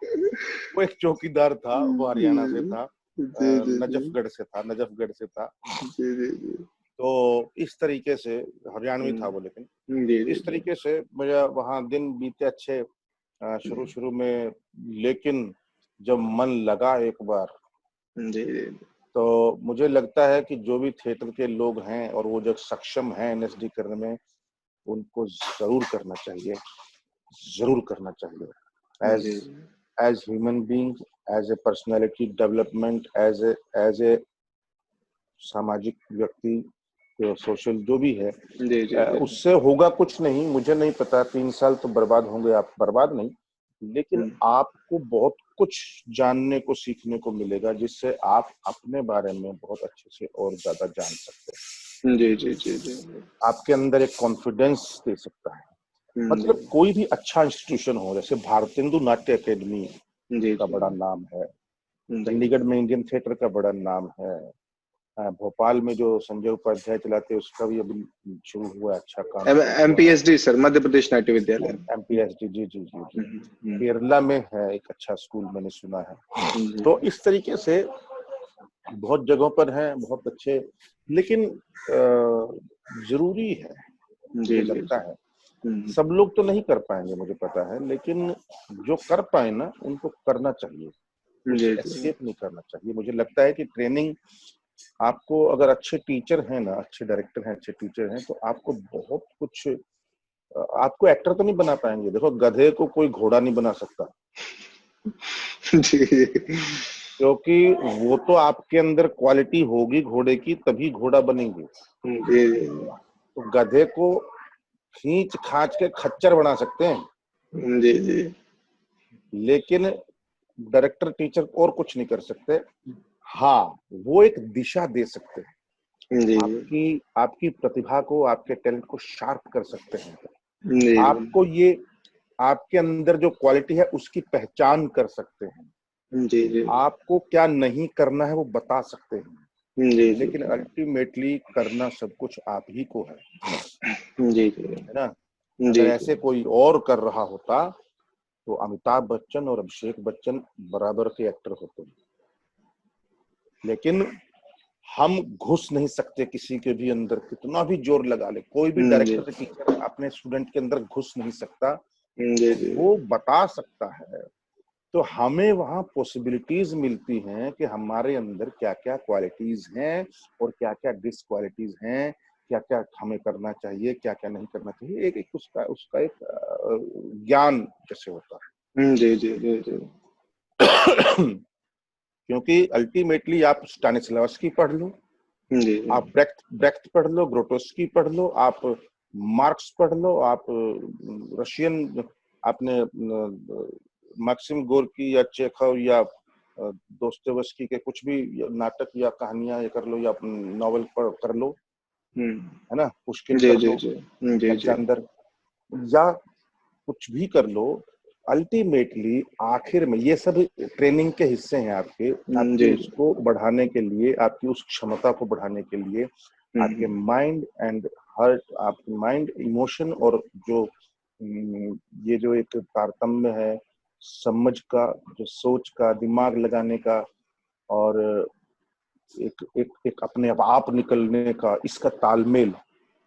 वो एक चौकीदार था, वो हरियाणा से था, नजफगढ़ से था। तो इस तरीके से हरियाणवी था वो, लेकिन इस तरीके से मुझे वहां दिन बीते अच्छे शुरू में। लेकिन जब मन लगा एक बार, तो मुझे लगता है कि जो भी थिएटर के लोग हैं और वो जो सक्षम हैं एनएसडी करने में, उनको जरूर करना चाहिए, जरूर करना चाहिए। As human being, as a personality development, as a सामाजिक व्यक्ति, सोशल जो भी है, उससे होगा कुछ नहीं, मुझे नहीं पता। 3 साल तो बर्बाद होंगे, आप बर्बाद नहीं, लेकिन आपको बहुत कुछ जानने को, सीखने को मिलेगा, जिससे आप अपने बारे में बहुत अच्छे से और ज्यादा जान सकते हैं। जी। आपके अंदर एक कॉन्फिडेंस दे सकता है। मतलब कोई भी अच्छा इंस्टीट्यूशन हो, जैसे भारतेंदु नाट्य अकेडमी का बड़ा नाम है, चंडीगढ़ में इंडियन थिएटर का बड़ा नाम है, भोपाल में जो संजय उपाध्याय चलाते हैं उसका भी अभी शुरू हुआ अच्छा काम। एमपीएसडी सर, मध्य प्रदेश नाट्य विद्यालय, एमपीएसडी, जी। केरला में है एक अच्छा स्कूल, मैंने सुना है। तो इस तरीके से बहुत जगहों पर है, बहुत अच्छे, लेकिन जरूरी है, मुझे लगता है। सब लोग तो नहीं कर पाएंगे मुझे पता है, लेकिन जो कर पाए ना उनको करना चाहिए, एस्केप नहीं करना चाहिए। मुझे लगता है कि ट्रेनिंग आपको, अगर अच्छे टीचर हैं ना, अच्छे डायरेक्टर हैं, अच्छे टीचर हैं, तो आपको बहुत कुछ, आपको एक्टर तो नहीं बना पाएंगे। देखो गधे को कोई घोड़ा नहीं बना सकता क्योंकि वो तो आपके अंदर क्वालिटी होगी घोड़े की, तभी घोड़ा बनेंगे। तो गधे को खींच खांच के खच्चर बना सकते हैं, जी। लेकिन डायरेक्टर टीचर और कुछ नहीं कर सकते। हाँ, वो एक दिशा दे सकते हैं, जी। आपकी प्रतिभा को, आपके टैलेंट को शार्प कर सकते हैं, जी। आपको ये, आपके अंदर जो क्वालिटी है उसकी पहचान कर सकते हैं, जी। आपको क्या नहीं करना है वो बता सकते हैं, जी। लेकिन अल्टीमेटली करना सब कुछ आप ही को है, जी, है ना। अगर ऐसे कोई और कर रहा होता तो अमिताभ बच्चन और अभिषेक बच्चन बराबर के एक्टर होते हैं, लेकिन हम घुस नहीं सकते किसी के भी अंदर, कितना भी जोर लगा ले। कोई भी डायरेक्टर टीचर अपने स्टूडेंट के अंदर घुस नहीं सकता, वो बता सकता है। तो हमें वहां पॉसिबिलिटीज मिलती हैं कि हमारे अंदर क्या क्या क्वालिटीज हैं और क्या क्या डिसक्वालिटीज हैं, क्या क्या हमें करना चाहिए, क्या क्या नहीं करना चाहिए। एक उसका एक ज्ञान जैसे होता है, जी। क्योंकि अल्टीमेटली आप स्टानिस्लावस्की पढ़ लो, जी। आप ब्रेख्त पढ़ लो, ग्रोटोस्की पढ़ लो, आप मार्क्स पढ़ लो, आप रशियन, आपने मैक्सिम गोर्की या चेखव या दोस्तोयेवस्की के कुछ भी नाटक या कहानियां ये कर लो, या नॉवल कर लो, है ना, पुष्किन कर लो, अलेक्जेंडर, या कुछ भी कर लो। अल्टीमेटली आखिर में ये सब ट्रेनिंग के हिस्से हैं आपके उसको बढ़ाने के लिए, आपकी उस क्षमता को बढ़ाने के लिए, आपके माइंड एंड हार्ट, आपके माइंड, इमोशन और जो ये जो एक तारतम्य है समझ का, जो सोच का, दिमाग लगाने का, और एक अपने आप निकलने का, इसका तालमेल,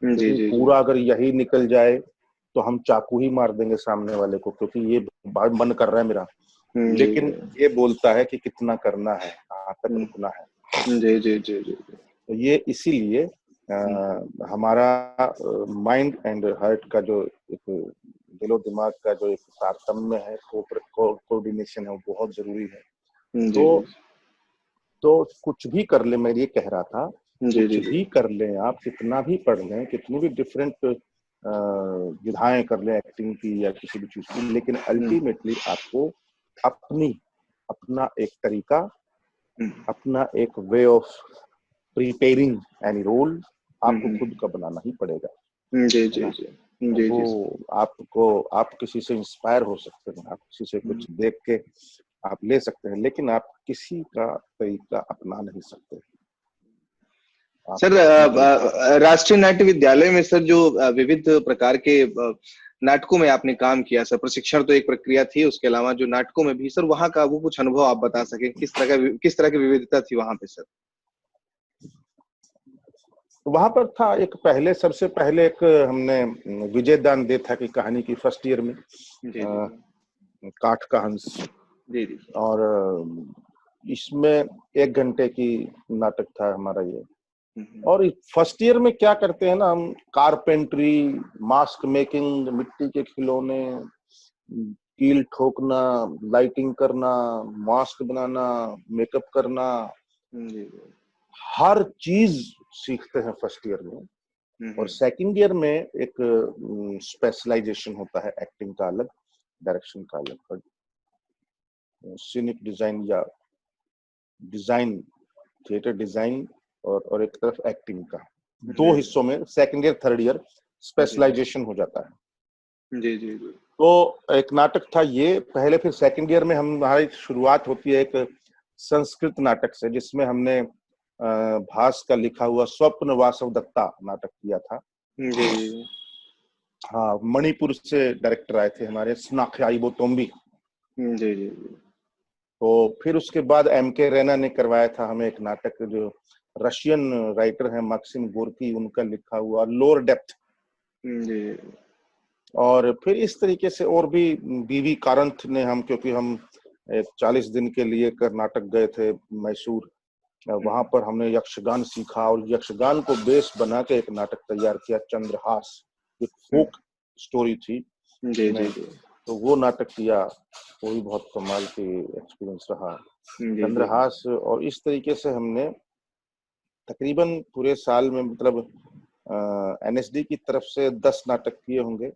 जी। पूरा अगर यही निकल जाए तो हम चाकू ही मार देंगे सामने वाले को, क्योंकि ये मन कर रहा है मेरा, लेकिन ये बोलता है कि कितना करना है, कहाँ तक रुकना है। जी जी जी जी। तो ये इसीलिए हमारा माइंड एंड हार्ट का जो एक दिलो दिमाग का जो एक तारतम्य है, कोऑर्डिनेशन है, वो बहुत जरूरी है। तो कुछ भी कर ले, मैं ये कह रहा था, कुछ भी कर ले आप, कितना भी पढ़ लें, कितनी भी डिफरेंट विधाएं कर लें एक्टिंग की या किसी भी चीज की, लेकिन अल्टीमेटली आपको अपना एक तरीका, अपना एक way of preparing any role आपको खुद का बनाना ही पड़ेगा। जी जी जी। वो आप किसी से इंस्पायर हो सकते हैं, आप किसी से कुछ देख के आप ले सकते हैं, लेकिन आप किसी का तरीका अपना नहीं सकते। सर, राष्ट्रीय नाट्य विद्यालय में सर जो विविध प्रकार के नाटकों में आपने काम किया सर, प्रशिक्षण तो एक प्रक्रिया थी, उसके अलावा जो नाटकों में भी सर, वहाँ का वो कुछ अनुभव आप बता सकें, किस तरह की विविधता थी वहाँ पे सर? वहां पर था एक सबसे पहले एक हमने विजय दान दे था की कहानी की फर्स्ट ईयर में, काठ का हंस जी। और इसमें 1 घंटे की नाटक था हमारा ये। और फर्स्ट ईयर में क्या करते हैं ना, हम कारपेंट्री, मास्क मेकिंग, मिट्टी के खिलौने, कील ठोकना, लाइटिंग करना, मास्क बनाना, मेकअप करना, हर चीज सीखते हैं फर्स्ट ईयर में। और सेकंड ईयर में एक स्पेशलाइजेशन होता है, एक्टिंग का अलग, डायरेक्शन का अलग, सीनिक डिजाइन या डिजाइन, थिएटर डिजाइन और एक तरफ एक्टिंग का, 2 हिस्सों में second year third year specialisation हो जाता है। जी जी। तो एक नाटक था ये पहले, फिर सेकंड ईयर में हमारी शुरुआत होती है एक संस्कृत नाटक से, जिसमें हमने भास का लिखा हुआ स्वप्न वासव दत्ता नाटक किया था। जी। हाँ, मणिपुर से डायरेक्टर आए थे हमारे, स्नाख्याई बोतोम्बी। जी जी। तो फिर उसके बाद एम.के. रैना ने करवाया था हमें एक नाटक, जो रशियन राइटर है मैक्सिम गोर्की, उनका लिखा हुआ लोअर डेप्थ। जी। और फिर इस तरीके से और भी बीवी कारंथ ने क्योंकि हम 40 दिन के लिए कर्नाटक गए थे मैसूर, वहां पर हमने यक्षगान सीखा और यक्षगान को बेस बना के एक नाटक तैयार किया, चंद्रहास, एक फोक स्टोरी थी। जी जी। तो वो नाटक किया, वो भी बहुत कमाल की एक्सपीरियंस रहा, चंद्रहास। और इस तरीके से हमने तकरीबन पूरे साल में, मतलब एनएसडी की तरफ से 10 नाटक किए होंगे।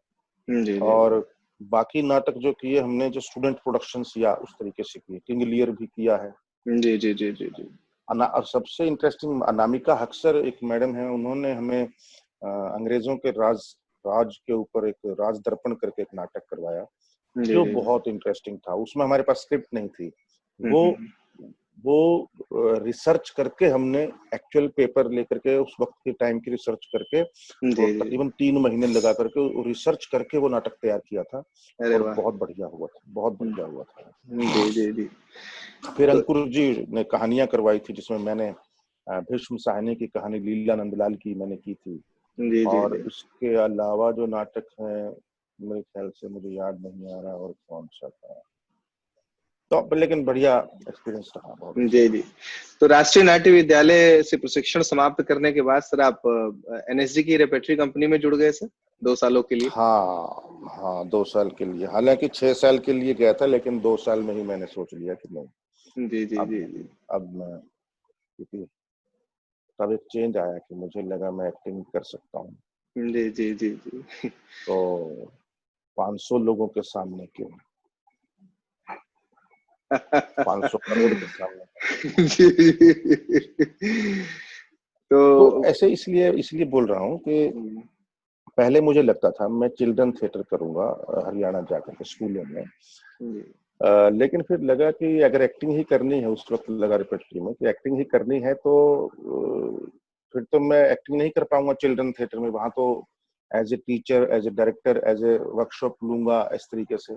जी। और बाकी नाटक जो किए हमने, जो स्टूडेंट प्रोडक्शंस या उस तरीके से किए, किंग लियर भी किया है। जी जी जी जी जी। और सबसे इंटरेस्टिंग, अनामिका हक्सर एक मैडम है, उन्होंने हमें अंग्रेजों के राज के ऊपर एक राज दर्पण करके एक नाटक करवाया, जो बहुत इंटरेस्टिंग था। उसमें हमारे पास स्क्रिप्ट नहीं थी, वो रिसर्च करके हमने, एक्चुअल पेपर लेकर के, उस वक्त के टाइम की रिसर्च करके, और तकरीबन 3 महीने लगा करके रिसर्च करके वो नाटक तैयार किया था। और बहुत बढ़िया हुआ था, बहुत बढ़िया हुआ था। जी जी जी। फिर अंकुर जी ने कहानियां करवाई थी, जिसमें मैंने भीष्म साहनी की कहानी लीला नंदलाल की मैंने की थी। और उसके अलावा जो नाटक है, मेरे ख्याल से मुझे याद नहीं आ रहा और कौन सा था, तो लेकिन बढ़िया एक्सपीरियंस रहा बहुत। जी जी। तो राष्ट्रीय नाट्य विद्यालय से प्रशिक्षण समाप्त करने के बाद सर आप एनएसडी की रेपेट्री कंपनी में जुड़ गए सर 2 सालों के लिए? हाँ, 2 साल के लिए, हालांकि 6 साल के लिए गया था, लेकिन 2 साल में ही मैंने सोच लिया कि नहीं। जी जी जी जी। अब मैं, क्योंकि तब एक चेंज आया कि मुझे लगा मैं एक्टिंग कर सकता हूँ। जी जी जी जी। तो 500 लोगों के सामने क्यों, 500 करोड़ के सामने। तो ऐसे इसलिए बोल रहा हूँ कि पहले मुझे लगता था मैं चिल्ड्रन थिएटर करूंगा हरियाणा जाकर के स्कूलों में, लेकिन फिर लगा कि अगर एक्टिंग ही करनी है, उस वक्त लगा रेपेट्री में कि एक्टिंग ही करनी है, तो फिर तो मैं एक्टिंग नहीं कर पाऊंगा चिल्ड्रन थिएटर में। वहां तो as a teacher, as a director, as a workshop लूंगा इस तरीके से।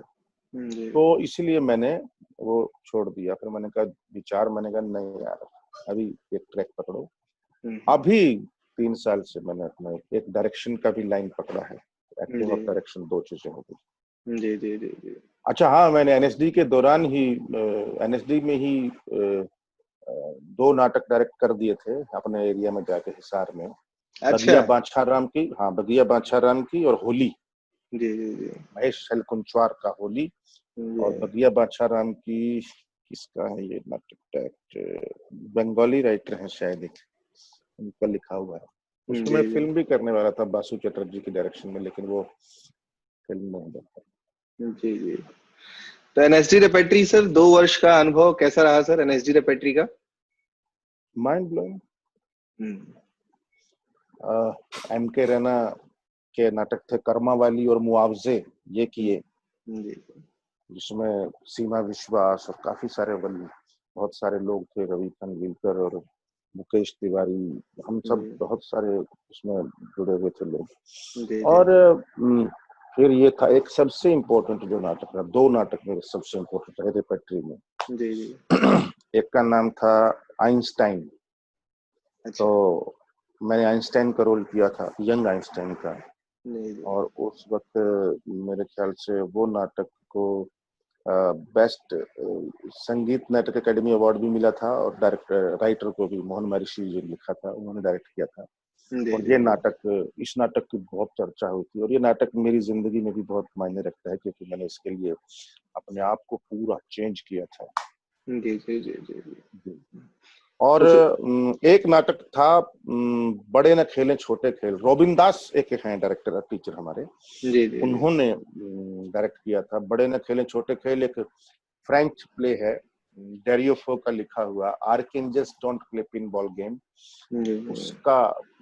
तो इसलिए मैंने वो छोड़ दिया। फिर मैंने कहा नहीं यार, अभी एक ट्रैक पकड़ो। अभी 3 साल से मैंने अपना एक डायरेक्शन का भी लाइन पकड़ा है, एक्टिंग और डायरेक्शन 2 चीजें हो गई। जी जी जी जी। अच्छा हाँ, मैंने एनएसडी के दौरान ही एनएसडी में ही 2 नाटक डायरेक्ट कर दिए थे अपने एरिया में जाके हिसार में। अच्छा। बगिया बादशाह की, हाँ बगिया बादशाह की और होली, जी जी जी महेश शैलकुंचवार का होली, और जी। बगिया बादशाह की किसका है ये नाटक? बंगाली राइटर है शायद, एक उनका लिखा हुआ है। उसको जी मैं जी फिल्म भी करने वाला था बासु चटर्जी की डायरेक्शन में, लेकिन वो फिल्म नहीं बन जी जी। तो एनएसडी रेपेट्री सर, 2 वर्ष का अनुभव कैसा रहा सर एनएसडी रेपेट्री का? Mind blowing. Hmm. M K Raina के नाटक थे कर्मा वाली और मुआवजे, ये किए, जी जिसमें सीमा विश्वास और काफी सारे बहुत सारे लोग थे, रवि खानविलकर और मुकेश तिवारी, हम सब जी बहुत सारे उसमें जुड़े हुए थे लोग। जी और फिर ये था एक सबसे इम्पोर्टेंट जो नाटक था, 2 नाटक मेरे सबसे इम्पोर्टेंट रहे रेपेट्री में। जी जी। एक का नाम था आइंस्टाइन, अच्छा। तो मैंने आइंस्टाइन का रोल किया था, यंग आइंस्टाइन का। जी जी और उस वक्त मेरे ख्याल से वो नाटक को बेस्ट संगीत नाटक अकेडमी अवार्ड भी मिला था, और राइटर को भी, मोहन महर्षि जो लिखा था उन्होंने डायरेक्ट किया था। जी और जी ये जी नाटक, इस नाटक की बहुत चर्चा हुई थी, और ये नाटक मेरी जिंदगी में भी बहुत मायने रखता है, क्योंकि मैंने इसके लिए अपने आप को पूरा चेंज किया था। जी जी जी जी जी। और तो फिर। एक नाटक था बड़े न खेलें छोटे खेल, रोबिन दास एक हैं डायरेक्टर टीचर हमारे, जी जी जी उन्होंने डायरेक्ट किया था। बड़े न खेलें छोटे खेल एक फ्रेंच प्ले है, डेरियोफो का लिखा हुआ, archangels don't play pinball game, जी उसका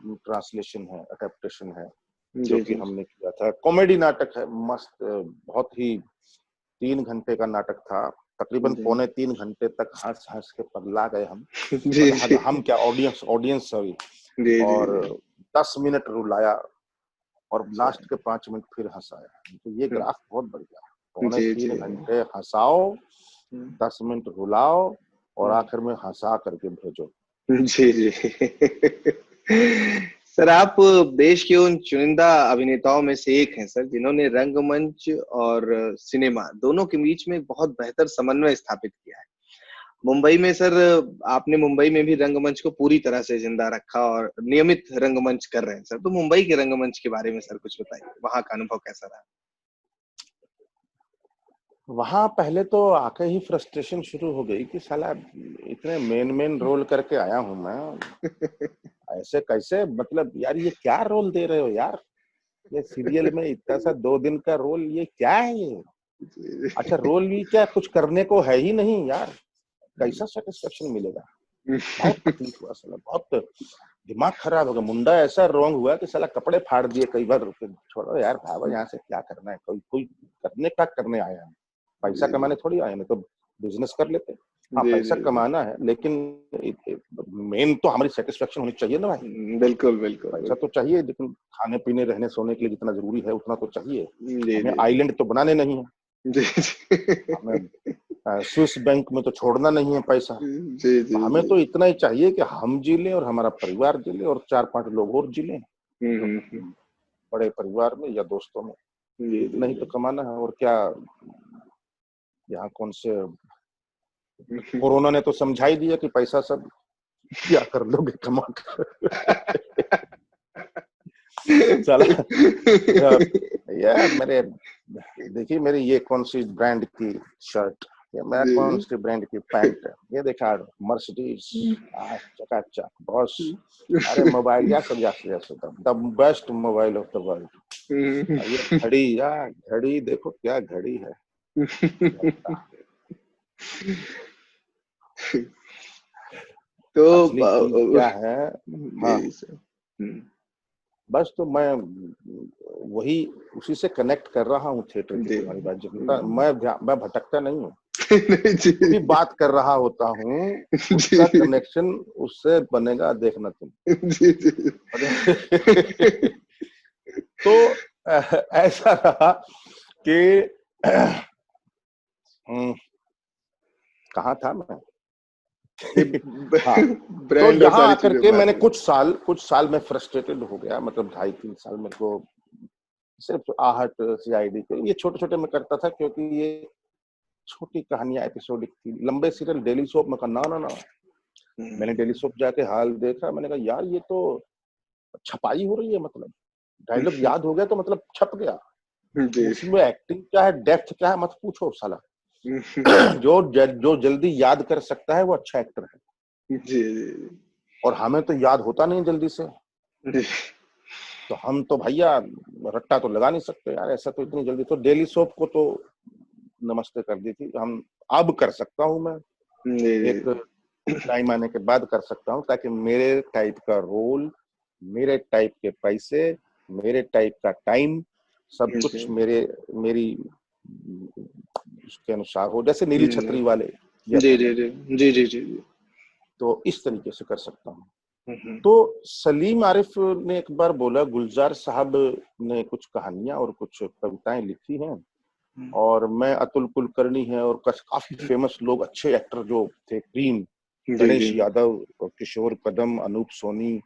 ट्रांसलेशन है, अडेप्टेशन है, जो जी कि जी हमने किया था। कॉमेडी नाटक है, मस्त, बहुत ही 3 घंटे का नाटक था, तकरीबन जी पौने 3 घंटे तक हंस हंस के पगला गए हम। जी जी हम क्या, ऑडियंस सॉरी। जी जी और जी। 10 मिनट रुलाया, और अच्छा। लास्ट के 5 मिनट फिर हंसाया। तो ये ग्राफ बहुत बढ़िया, पौने जी जी 3 घंटे हंसाओ, 10 मिनट रुलाओ, और आखिर में हंसा करके भेजो। जी जी। सर, आप देश के उन चुनिंदा अभिनेताओं में से एक हैं सर, जिन्होंने रंगमंच और सिनेमा दोनों के बीच में एक बहुत बेहतर समन्वय स्थापित किया है। मुंबई में सर, आपने मुंबई में भी रंगमंच को पूरी तरह से जिंदा रखा और नियमित रंगमंच कर रहे हैं सर। तो मुंबई के रंगमंच के बारे में सर कुछ बताइए, वहां का अनुभव कैसा रहा? वहां पहले तो आके ही फ्रस्ट्रेशन शुरू हो गई कि साला इतने मेन रोल करके आया हूं मैं, ऐसे कैसे, मतलब यार ये क्या रोल दे रहे हो यार, ये सीरियल में इतना सा 2 दिन का रोल, ये क्या है ये? अच्छा रोल भी क्या, कुछ करने को है ही नहीं यार, कैसा सेटिस्फेक्शन मिलेगा? बहुत तकलीफ हुआ साला, बहुत दिमाग खराब हो गया, मुंडा ऐसा रॉन्ग हुआ कि साला कपड़े फाड़ दिए कई बार। छोड़ो यार भावा, यहाँ से क्या करना है, कोई कोई करने का करने आया है, पैसा जी जी कमाने थोड़ी आए हैं, तो बिजनेस कर लेते। हाँ जी पैसा जी जी। कमाना है, लेकिन मेन तो हमारी सेटिस्फेक्शन होनी चाहिए ना भाई। बिल्कुल बिल्कुल पैसा तो बिल्कुल। चाहिए, लेकिन खाने पीने रहने सोने के लिए जितना जरूरी है उतना तो चाहिए। जी हमें जी जी आइलैंड तो बनाने नहीं है, जी जी हमें स्विस बैंक में तो छोड़ना नहीं है पैसा। जी तो जी हमें जी। तो इतना ही चाहिए कि हम जी लें और हमारा परिवार जी ले, और 4-5 लोग और जी लें, तो हम्म। बड़े परिवार में या दोस्तों में, जी जी इतना ही तो कमाना है। और क्या, यहाँ कौन से, जी। कोरोना ने तो समझा ही दिया कि पैसा सब क्या कर लोगे कमा कर। साला यार, मेरे देखिए, मेरी ये कौन सी ब्रांड की शर्ट, ये मेरा कौन सी ब्रांड की पैंट है, ये देखा मर्सिडीज, चकाचक बॉस। अरे मोबाइल या सब the best mobile of the world. ये घड़ी, या घड़ी देखो क्या घड़ी है, तो असली चीज क्या है। हाँ जी सर। बस, तो मैं वही उसी से कनेक्ट कर रहा हूँ थिएटर की जी तुम्हारी बात, जितना मैं भटकता नहीं हूँ, जी जो भी बात कर रहा होता हूँ उसका जी कनेक्शन उससे बनेगा, देखना तुम। जी जी। तो ऐसा रहा कि कहाँ था मैं? हाँ, तो ब्रांड और यहाँ सारी आकर चीजों के बात मैंने है। कुछ साल में फ्रस्ट्रेटेड हो गया, मतलब 2.5-3 साल मेरे को सिर्फ आहट, सीआईडी के ये छोटे छोटे मैं करता था, क्योंकि ये छोटी कहानियां एपिसोडिक थी। लंबे सीरियल डेली सोप में करना ना। मैंने डेली सोप जाके हाल देखा, मैंने कहा यार ये तो छपाई हो रही है, मतलब डायलॉग याद हो गया तो मतलब छप गया। उसमें एक्टिंग क्या है, डेप्थ क्या है, मत पूछो साला। जो जल्दी याद कर सकता है वो अच्छा एक्टर है। जी और हमें तो याद होता नहीं जल्दी से, तो हम तो भैया रट्टा तो लगा नहीं सकते यार, ऐसा तो इतनी जल्दी। तो डेली सोप को तो नमस्ते कर दी थी। हम अब कर सकता हूँ मैं, एक टाइम आने के बाद कर सकता हूँ, ताकि मेरे टाइप का रोल, मेरे टाइप के पैसे, मेरे टाइप का टाइम, सब कुछ मेरी उसके अनुसार हो, जैसे नीली छतरी वाले। जी। तो इस तरीके से कर सकता हूँ। तो सलीम आरिफ ने एक बार बोला, गुलजार साहब ने कुछ कहानियां और कुछ कविताएं लिखी हैं, और मैं अतुल कुलकर्णी है और काफी फेमस लोग, अच्छे एक्टर जो थे, क्रीम, गणेश यादव, किशोर कदम, अनूप सोनी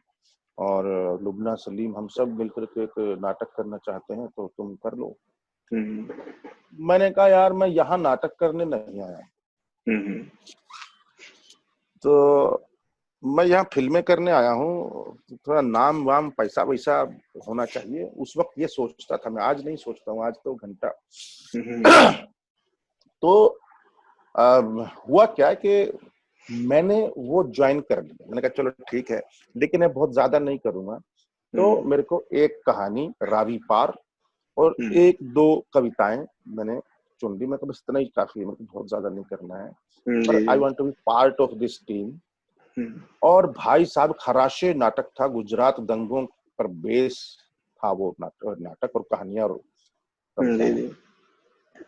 और लुबना सलीम, हम सब मिलकर के एक नाटक करना चाहते हैं, तो तुम कर लो। मैंने कहा यार मैं यहाँ नाटक करने नहीं आया, तो मैं यहाँ फिल्में करने आया हूँ, थोड़ा नाम वाम पैसा वैसा होना चाहिए। उस वक्त ये सोचता था मैं, आज नहीं सोचता हूँ, आज तो घंटा। तो हुआ क्या कि मैंने वो ज्वाइन कर लिया। मैंने कहा चलो ठीक है, लेकिन मैं बहुत ज्यादा नहीं करूंगा। तो मेरे को एक कहानी रावी पार और एक दो कविताएं मैंने चुन ली। मतलब इतना ही काफी है, मतलब बहुत ज्यादा नहीं करना है, पर I want to be part of this team. और भाई साहब, खराशे नाटक था, गुजरात दंगों पर बेस था वो नाटक और कहानियां और कविताएं।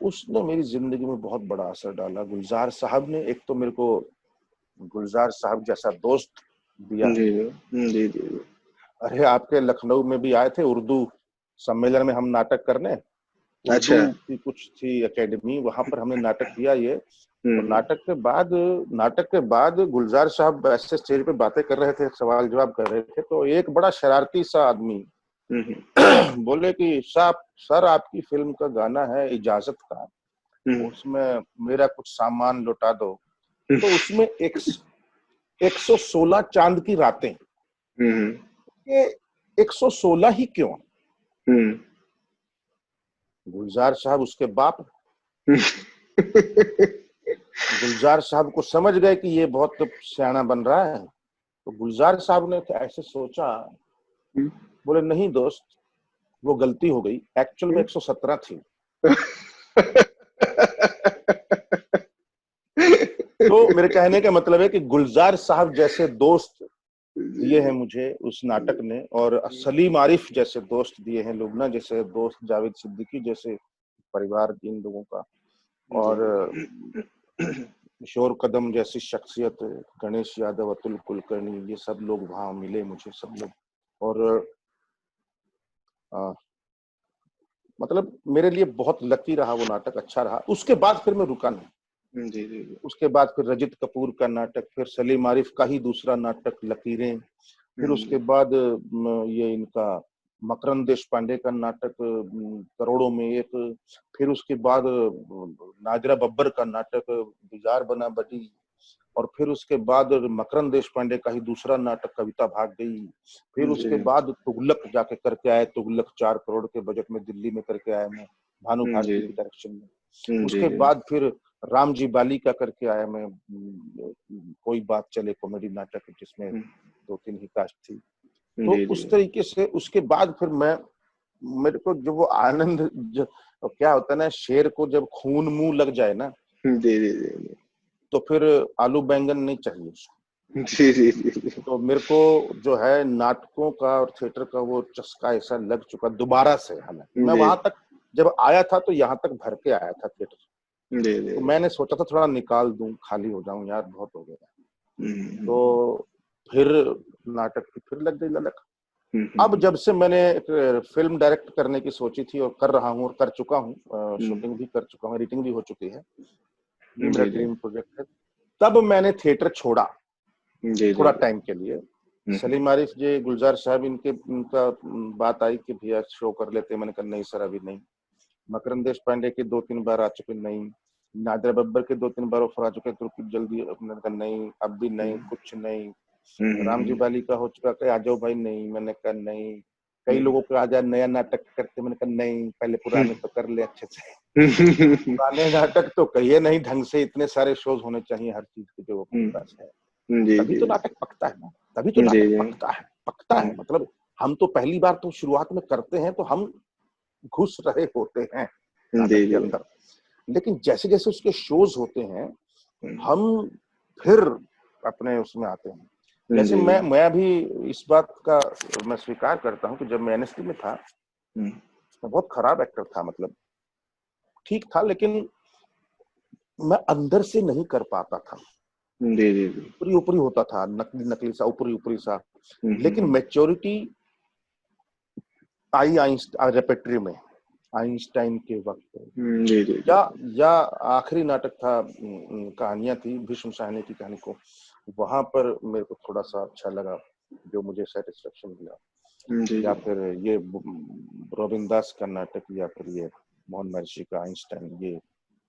उसने मेरी जिंदगी में बहुत बड़ा असर डाला। गुलजार साहब ने एक तो मेरे को गुलजार साहब जैसा दोस्त दिया। जी। अरे आपके लखनऊ में भी आए थे उर्दू सम्मेलन में हम नाटक करने। अच्छा। उर्दू की कुछ थी एकेडमी, वहां पर हमने नाटक किया ये। और नाटक के बाद गुलजार साहब ऐसे स्टेज पे बातें कर रहे थे, सवाल जवाब कर रहे थे, तो एक बड़ा शरारती सा आदमी बोले कि साहब सर आपकी फिल्म का गाना है इजाजत का, उसमें मेरा कुछ सामान लौटा दो। तो उसमें 116 चांद की रातें, ये 116 ही क्यों? गुलजार साहब उसके बाप गुलजार साहब को समझ गए कि ये बहुत सियाना बन रहा है, तो गुलजार साहब ने तो ऐसे सोचा, बोले नहीं दोस्त वो गलती हो गई, एक्चुअल में 117 थी। तो मेरे कहने का मतलब है कि गुलजार साहब जैसे दोस्त दिए हैं मुझे उस नाटक ने, और सलीम आरिफ जैसे दोस्त दिए हैं, लुबना जैसे दोस्त, जावेद सिद्दीकी जैसे परिवार इन लोगों का, और किशोर कदम जैसी शख्सियत, गणेश यादव, अतुल कुलकर्णी, ये सब लोग वहां मिले मुझे, सब लोग। और मतलब मेरे लिए बहुत लकी रहा वो नाटक, अच्छा रहा। उसके बाद फिर मैं रुका नहीं। जी। उसके बाद फिर रजित कपूर का नाटक, फिर सलीम आरिफ का ही दूसरा नाटक लकीरें, फिर उसके बाद ये इनका मकरंद देशपांडे का नाटक करोड़ों में एक, फिर उसके बाद नादिरा बब्बर का नाटक बिजार बना बड़ी, और फिर उसके बाद मकरंद देशपांडे का ही दूसरा नाटक कविता भाग गई, फिर उसके बाद तुगलक जाके करके आए, तुगलक 4 करोड़ के बजट में दिल्ली में करके आए मैं, भानु भारती की डायरेक्शन में। उसके बाद फिर राम जी बाली का करके आया मैं, कोई बात चले कॉमेडी नाटक, जिसमें 2-3 ही कास्ट थी। तो उस तरीके से उसके बाद फिर मेरे को जो वो आनंद, जो क्या होता है ना, शेर को जब खून मुंह लग जाए ना, तो फिर आलू बैंगन नहीं चाहिए उसको। जी। तो मेरे को जो है नाटकों का और थिएटर का वो चस्का ऐसा लग चुका दोबारा से। हालांकि मैं वहां तक जब आया था तो यहाँ तक भर के आया था थिएटर, तो मैंने सोचा था थोड़ा निकाल दूं, खाली हो जाऊं यार, बहुत हो गया। तो फिर नाटक की फिर लग गई ललक। अब जब से मैंने फिल्म डायरेक्ट करने की सोची थी और कर रहा हूँ और कर चुका हूँ, शूटिंग भी कर चुका हूँ, एडिटिंग भी हो चुकी है, ये मेरा ड्रीम प्रोजेक्ट है, तब मैंने थिएटर छोड़ा थोड़ा टाइम के लिए। सलीम आरिफ जी, गुलजार साहब, इनका बात आई कि भैया शो कर लेते, मैंने कहा नहीं सर अभी नहीं। मकरंद देशपांडे के 2-3 बार आ चुके, नहीं। नादिर बब्बर के 2-3 बार ऑफर आ चुके, तो जल्दी मैंने कहा नहीं, अब भी नहीं, कुछ नहीं। रामजी बाली का हो चुका कि आ जाओ भाई, नहीं, मैंने कहा नहीं। कई लोगों को आ जाए नया नाटक करते, मैंने कहा नहीं, पहले पुराने तो कर ले अच्छे से। पुराने नाटक तो कहिए नहीं ढंग से, इतने सारे शोज होने चाहिए हर चीज के जो अपने पास है, तभी तो नाटक पकता है ना, तभी तो नाटक पकता है। मतलब हम तो पहली बार तो शुरुआत में करते हैं तो हम घुस रहे होते हैं नाटक के अंदर, लेकिन जैसे जैसे उसके शोज होते हैं हम फिर अपने उसमें आते हैं। जैसे मैं भी इस बात का मैं स्वीकार करता हूँ कि जब मैं एनएसडी में था, मैं बहुत खराब एक्टर था, मतलब ठीक था लेकिन मैं अंदर से नहीं कर पाता था। ऊपरी ऊपरी होता था, नकली नकली सा, ऊपरी ऊपरी सा। लेकिन मैच्योरिटी आई रेपेट्री में आइंस्टाइन के वक्त, या आखिरी नाटक था, कहानियां थी, भीष्म साहनी की कहानी को, वहां पर मेरे को थोड़ा सा अच्छा लगा, जो मुझे सेटिस्फेक्शन मिला। या फिर ये रोबिन दास का नाटक, या फिर ये मोहन महर्षि का आइंस्टाइन, ये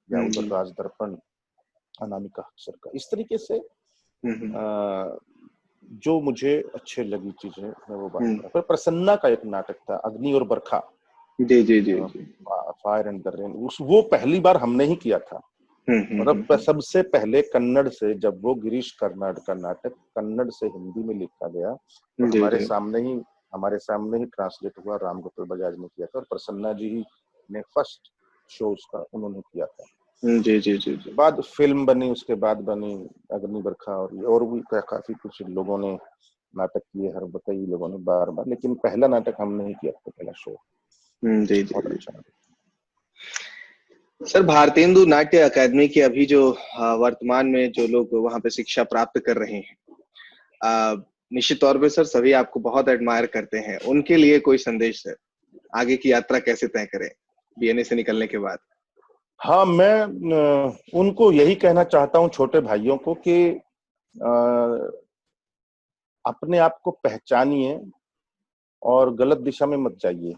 या उधर राज दर्पण अनामिका अक्सर का, इस तरीके से जो मुझे अच्छे लगी चीजें मैं वो बात कर। फिर प्रसन्ना का एक नाटक था, अग्नि और बरखा, फायर एंड द रेन, वो पहली बार हमने ही किया था। मतलब सबसे पहले कन्नड़ से, जब वो गिरीश कर्नाड का नाटक कन्नड़ से हिंदी में लिखा गया, तो हमारे सामने ही ट्रांसलेट हुआ, राम गोपाल बजाज ने किया था, और प्रसन्ना जी ने फर्स्ट शो उसका उन्होंने किया था। बाद फिल्म बनी, उसके बाद बनी अग्नि बरखा, और भी काफी कुछ लोगों ने नाटक किए, कई लोगों ने बार बार, लेकिन पहला नाटक हमने ही किया था, पहला शो। बहुत अच्छा। सर, भारतेंदु नाट्य अकादमी की अभी जो वर्तमान में जो लोग वहां पे शिक्षा प्राप्त कर रहे हैं, निश्चित तौर पे सर सभी आपको बहुत एडमायर करते हैं, उनके लिए कोई संदेश है, आगे की यात्रा कैसे तय करें बीएनए से निकलने के बाद? हाँ, मैं उनको यही कहना चाहता हूँ, छोटे भाइयों को, कि अपने आप को पहचानिए और गलत दिशा में मत जाइए।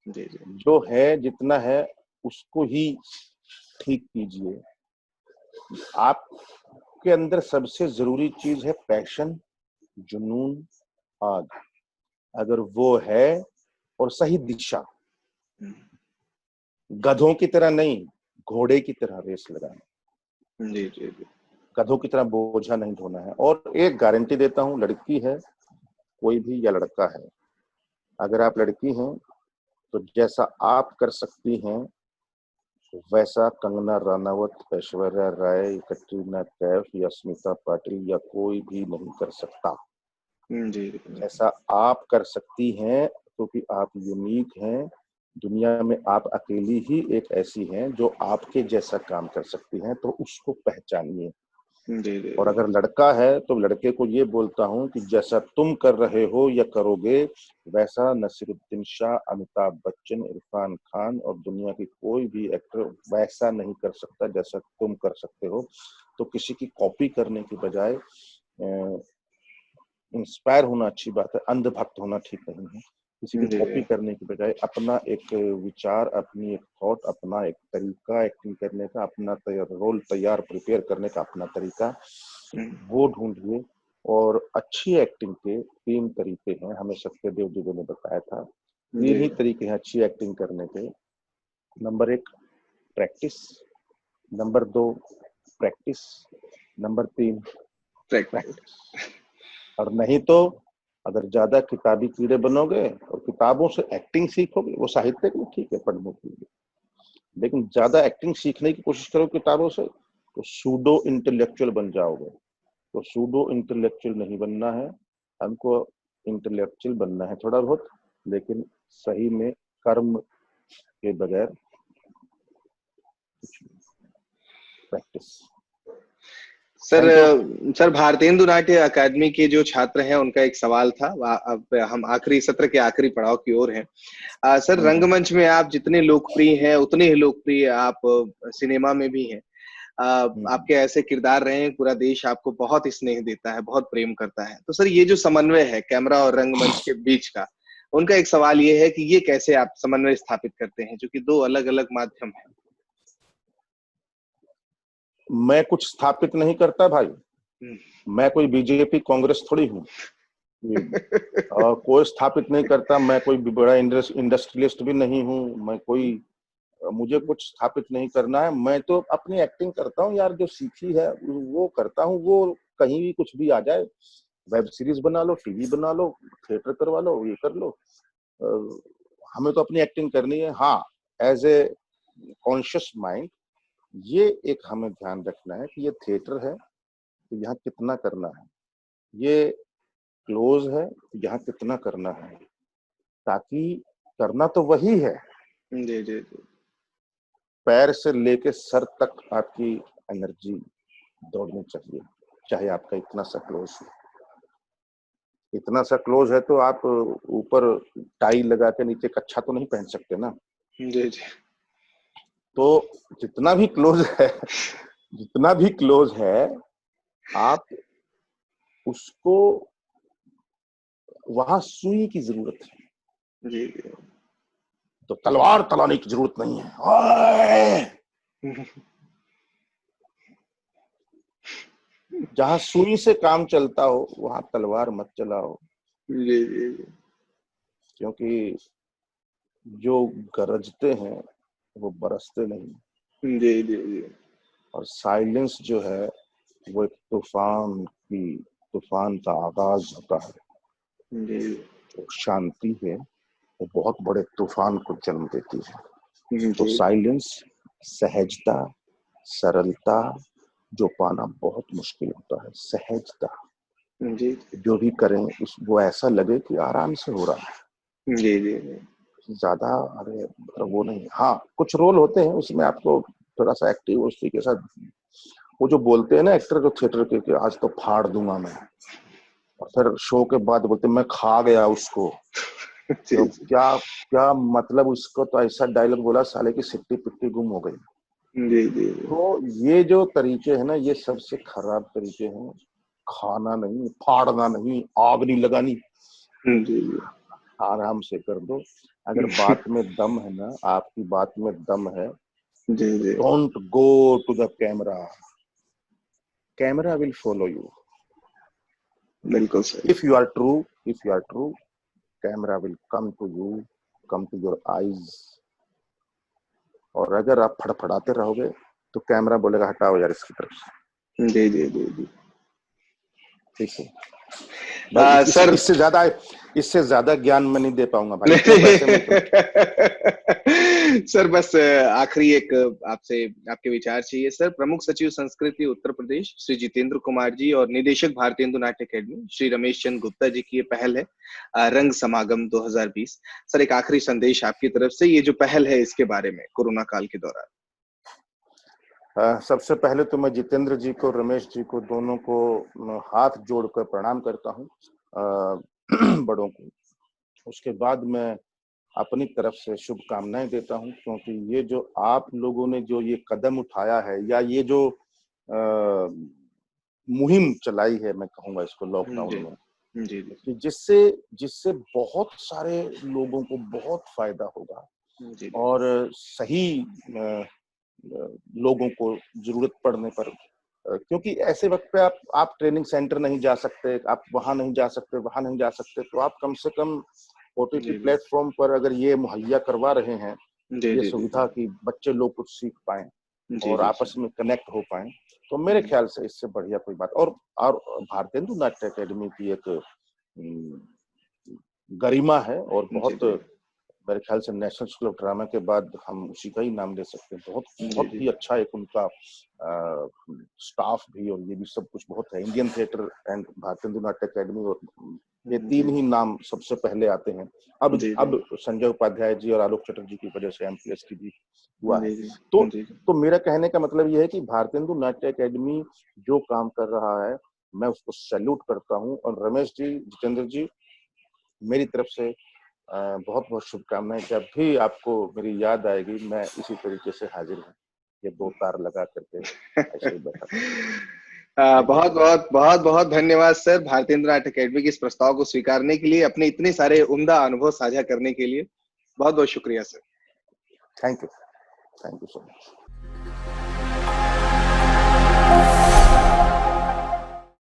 जो है जितना है उसको ही ठीक कीजिए। आपके अंदर सबसे जरूरी चीज है पैशन, जुनून, आग। अगर वो है और सही दिशा, गधों की तरह नहीं, घोड़े की तरह रेस लगाना। गधों की तरह बोझा नहीं ढोना है। और एक गारंटी देता हूं, लड़की है कोई भी या लड़का है, अगर आप लड़की हैं तो जैसा आप कर सकती हैं वैसा कंगना रनावत, ऐश्वर्या राय, कटरीना कैफ या स्मिता पाटिल या कोई भी नहीं कर सकता। जैसा आप कर सकती हैं, क्योंकि आप यूनिक हैं, दुनिया में आप अकेली ही एक ऐसी हैं जो आपके जैसा काम कर सकती हैं, तो उसको पहचानिए। और अगर लड़का है तो लड़के को ये बोलता हूँ कि जैसा तुम कर रहे हो या करोगे, वैसा नसीरुद्दीन शाह, अमिताभ बच्चन, इरफान खान और दुनिया की कोई भी एक्टर वैसा नहीं कर सकता जैसा तुम कर सकते हो। तो किसी की कॉपी करने की बजाय इंस्पायर होना अच्छी बात है, अंधभक्त होना ठीक नहीं है। किसी की कॉपी करने की बजाय अपना एक विचार, अपनी एक थॉट, अपना एक तरीका एक्टिंग करने का, अपना रोल तैयार प्रिपेयर करने का अपना तरीका, वो ढूंढिए। और अच्छी एक्टिंग के 3 तरीके हैं, हमें सत्यदेव जी ने बताया था। 3 ही तरीके हैं अच्छी एक्टिंग करने के। Number 1 practice, number 2 practice, number 3 practice. और नहीं तो अगर ज्यादा किताबी कीड़े बनोगे और किताबों से एक्टिंग सीखोगे, वो साहित्य के लिए ठीक है पढ़ने के लिए, लेकिन ज्यादा एक्टिंग सीखने की कोशिश करो किताबों से तो सूडो इंटेलेक्चुअल बन जाओगे। तो सूडो इंटेलेक्चुअल नहीं बनना है, हमको इंटेलेक्चुअल बनना है थोड़ा बहुत, लेकिन सही में कर्म के बगैर प्रैक्टिस। सर, भारतेंदु नाट्य अकादमी के जो छात्र हैं उनका एक सवाल था, अब हम आखिरी सत्र के आखिरी पड़ाव की ओर हैं। सर, रंगमंच में आप जितने लोकप्रिय हैं उतने ही लोकप्रिय आप सिनेमा में भी हैं। आपके ऐसे किरदार रहे हैं, पूरा देश आपको बहुत स्नेह देता है, बहुत प्रेम करता है। तो सर, ये जो समन्वय है कैमरा और रंगमंच के बीच का, उनका एक सवाल ये है कि ये कैसे आप समन्वय स्थापित करते हैं, जो कि दो अलग-अलग माध्यम हैं? मैं कुछ स्थापित नहीं करता भाई। हुँ। मैं कोई बीजेपी कांग्रेस थोड़ी हूँ। कोई स्थापित नहीं करता। मैं कोई बड़ा इंडस्ट्रियलिस्ट भी नहीं हूँ। मैं कोई मुझे कुछ स्थापित नहीं करना है। मैं तो अपनी एक्टिंग करता हूँ यार, जो सीखी है वो करता हूँ। वो कहीं भी कुछ भी आ जाए, वेब सीरीज बना लो, टीवी बना लो, थिएटर करवा लो, ये कर लो। हमें तो अपनी एक्टिंग करनी है। हाँ, एज ए कॉन्शियस माइंड ये एक हमें ध्यान रखना है कि ये थिएटर है तो यहाँ कितना करना है, ये क्लोज है तो यहाँ कितना करना है, ताकि करना तो वही है। जी, जी, जी। पैर से लेके सर तक आपकी एनर्जी दौड़नी चाहिए, चाहे आपका इतना सा क्लोज हो। इतना सा क्लोज है तो आप ऊपर टाई लगा के नीचे कच्छा तो नहीं पहन सकते ना। जी, जी। तो जितना भी क्लोज है, जितना भी क्लोज है, आप उसको वहां सुई की जरूरत है। जी, जी। तो तलवार चलाने की जरूरत नहीं है। ओए! जहां सुई से काम चलता हो वहां तलवार मत चलाओ, जी, जी, जी। क्योंकि जो गरजते हैं वो बरसते नहीं। जी, जी, जी। और साइलेंस जो है वो एक तूफान का आगाज होता है। जी, जो शांति है वो बहुत बड़े तूफान को जन्म देती है। तो जी। साइलेंस, सहजता, सरलता जो पाना बहुत मुश्किल होता है। सहजता, जी, जो भी करें उस वो ऐसा लगे कि आराम से हो रहा है। जी, जी, जी। ज्यादा अरे मतलब वो नहीं। हाँ, कुछ रोल होते हैं उसमें आपको थोड़ा सा एक्टिव उसी के साथ, वो जो बोलते हैं ना एक्टर जो थिएटर के कि आज तो फाड़ दूंगा मैं, और फिर शो के बाद बोलते मैं खा गया उसको। जी, तो जी। क्या क्या मतलब, उसको तो ऐसा डायलॉग बोला साले की सिट्टी पिट्टी गुम हो गई। जी, जी, जी। तो ये जो तरीके हैं ना, ये सबसे खराब तरीके हैं। खाना नहीं, फाड़ना नहीं, आग नहीं लगानी, जी, जी। आराम से कर दो। अगर बात में दम है ना, आपकी बात में दम है, जी, तो जी। Don't go to the camera, camera will follow you. बिल्कुल सही। If you are true, if you are true, camera will come to you, come to your eyes. और अगर आप फड़फड़ाते रहोगे तो कैमरा बोलेगा हटाओ यार इसकी तरफ से। जी, जी, जी, जी। ठीक है भाई। सर। इससे ज्यादा ज्ञान मैं नहीं दे पाऊंगा भाई, इतने पैसे में तो। सर, बस आखिरी एक आपसे आपके विचार चाहिए सर। प्रमुख सचिव संस्कृति उत्तर प्रदेश श्री जितेंद्र कुमार जी और निदेशक भारतेंदु नाट्य अकेडमी श्री रमेश चंद्र गुप्ता जी की ये पहल है, रंग समागम 2020। सर, एक आखिरी संदेश आपकी तरफ से, ये जो पहल है इसके बारे में कोरोना काल के दौरान। सबसे पहले तो मैं जितेंद्र जी को, रमेश जी को, दोनों को हाथ जोड़कर प्रणाम करता हूँ, बड़ों को। उसके बाद मैं अपनी तरफ से शुभकामनाएं देता हूं, क्योंकि ये जो आप लोगों ने जो ये कदम उठाया है, या ये जो मुहिम चलाई है, मैं कहूंगा इसको लॉकडाउन जी, में, जी, जी, कि जिससे जिससे बहुत सारे लोगों को बहुत फायदा होगा। जी, और सही लोगों को जरूरत पड़ने पर, क्योंकि ऐसे वक्त पे आप ट्रेनिंग सेंटर नहीं जा सकते, आप वहां नहीं जा सकते, वहां नहीं जा सकते, तो आप कम से कम ओटीटी जी, प्लेटफॉर्म पर अगर ये मुहैया करवा रहे हैं जी, ये जी, जी, सुविधा कि बच्चे लोग कुछ सीख पाएं जी, और जी, आपस में कनेक्ट हो पाएं, तो मेरे ख्याल से इससे बढ़िया कोई बात। और भारतेंदु नाट्य अकेडमी की एक गरिमा है, और जी, बहुत जी, मेरे ख्याल से नेशनल स्कूल ऑफ ड्रामा के बाद हम उसी का ही नाम ले सकते हैं। बहुत जी, बहुत जी, ही अच्छा एक उनका स्टाफ भी और ये भी सब कुछ बहुत है। Indian theatre and Bharatendu Natya academy, और ये तीन ही नाम सबसे पहले आते हैं। अब जी, जी, अब संजय उपाध्याय जी और आलोक चटर्जी की वजह से एमपीएस की भी हुआ है। जी, जी, तो जी, जी, तो मेरा कहने का मतलब ये है कि भारतेंदु नाट्य अकेडमी जो काम कर रहा है, मैं उसको सैल्यूट करता हूँ। और रमेश जी, जितेंद्र जी, मेरी तरफ से बहुत बहुत शुभकामनाएं। जब भी आपको मेरी याद आएगी मैं इसी तरीके से हाजिर हूँ। ये 2 तार लगा करके ऐसे ही बैठा था। बहुत बहुत बहुत बहुत धन्यवाद सर, भारतीय नाट्य अकेडमी के इस प्रस्ताव को स्वीकारने के लिए, अपने इतने सारे उम्दा अनुभव साझा करने के लिए बहुत बहुत शुक्रिया sir. Thank you so much.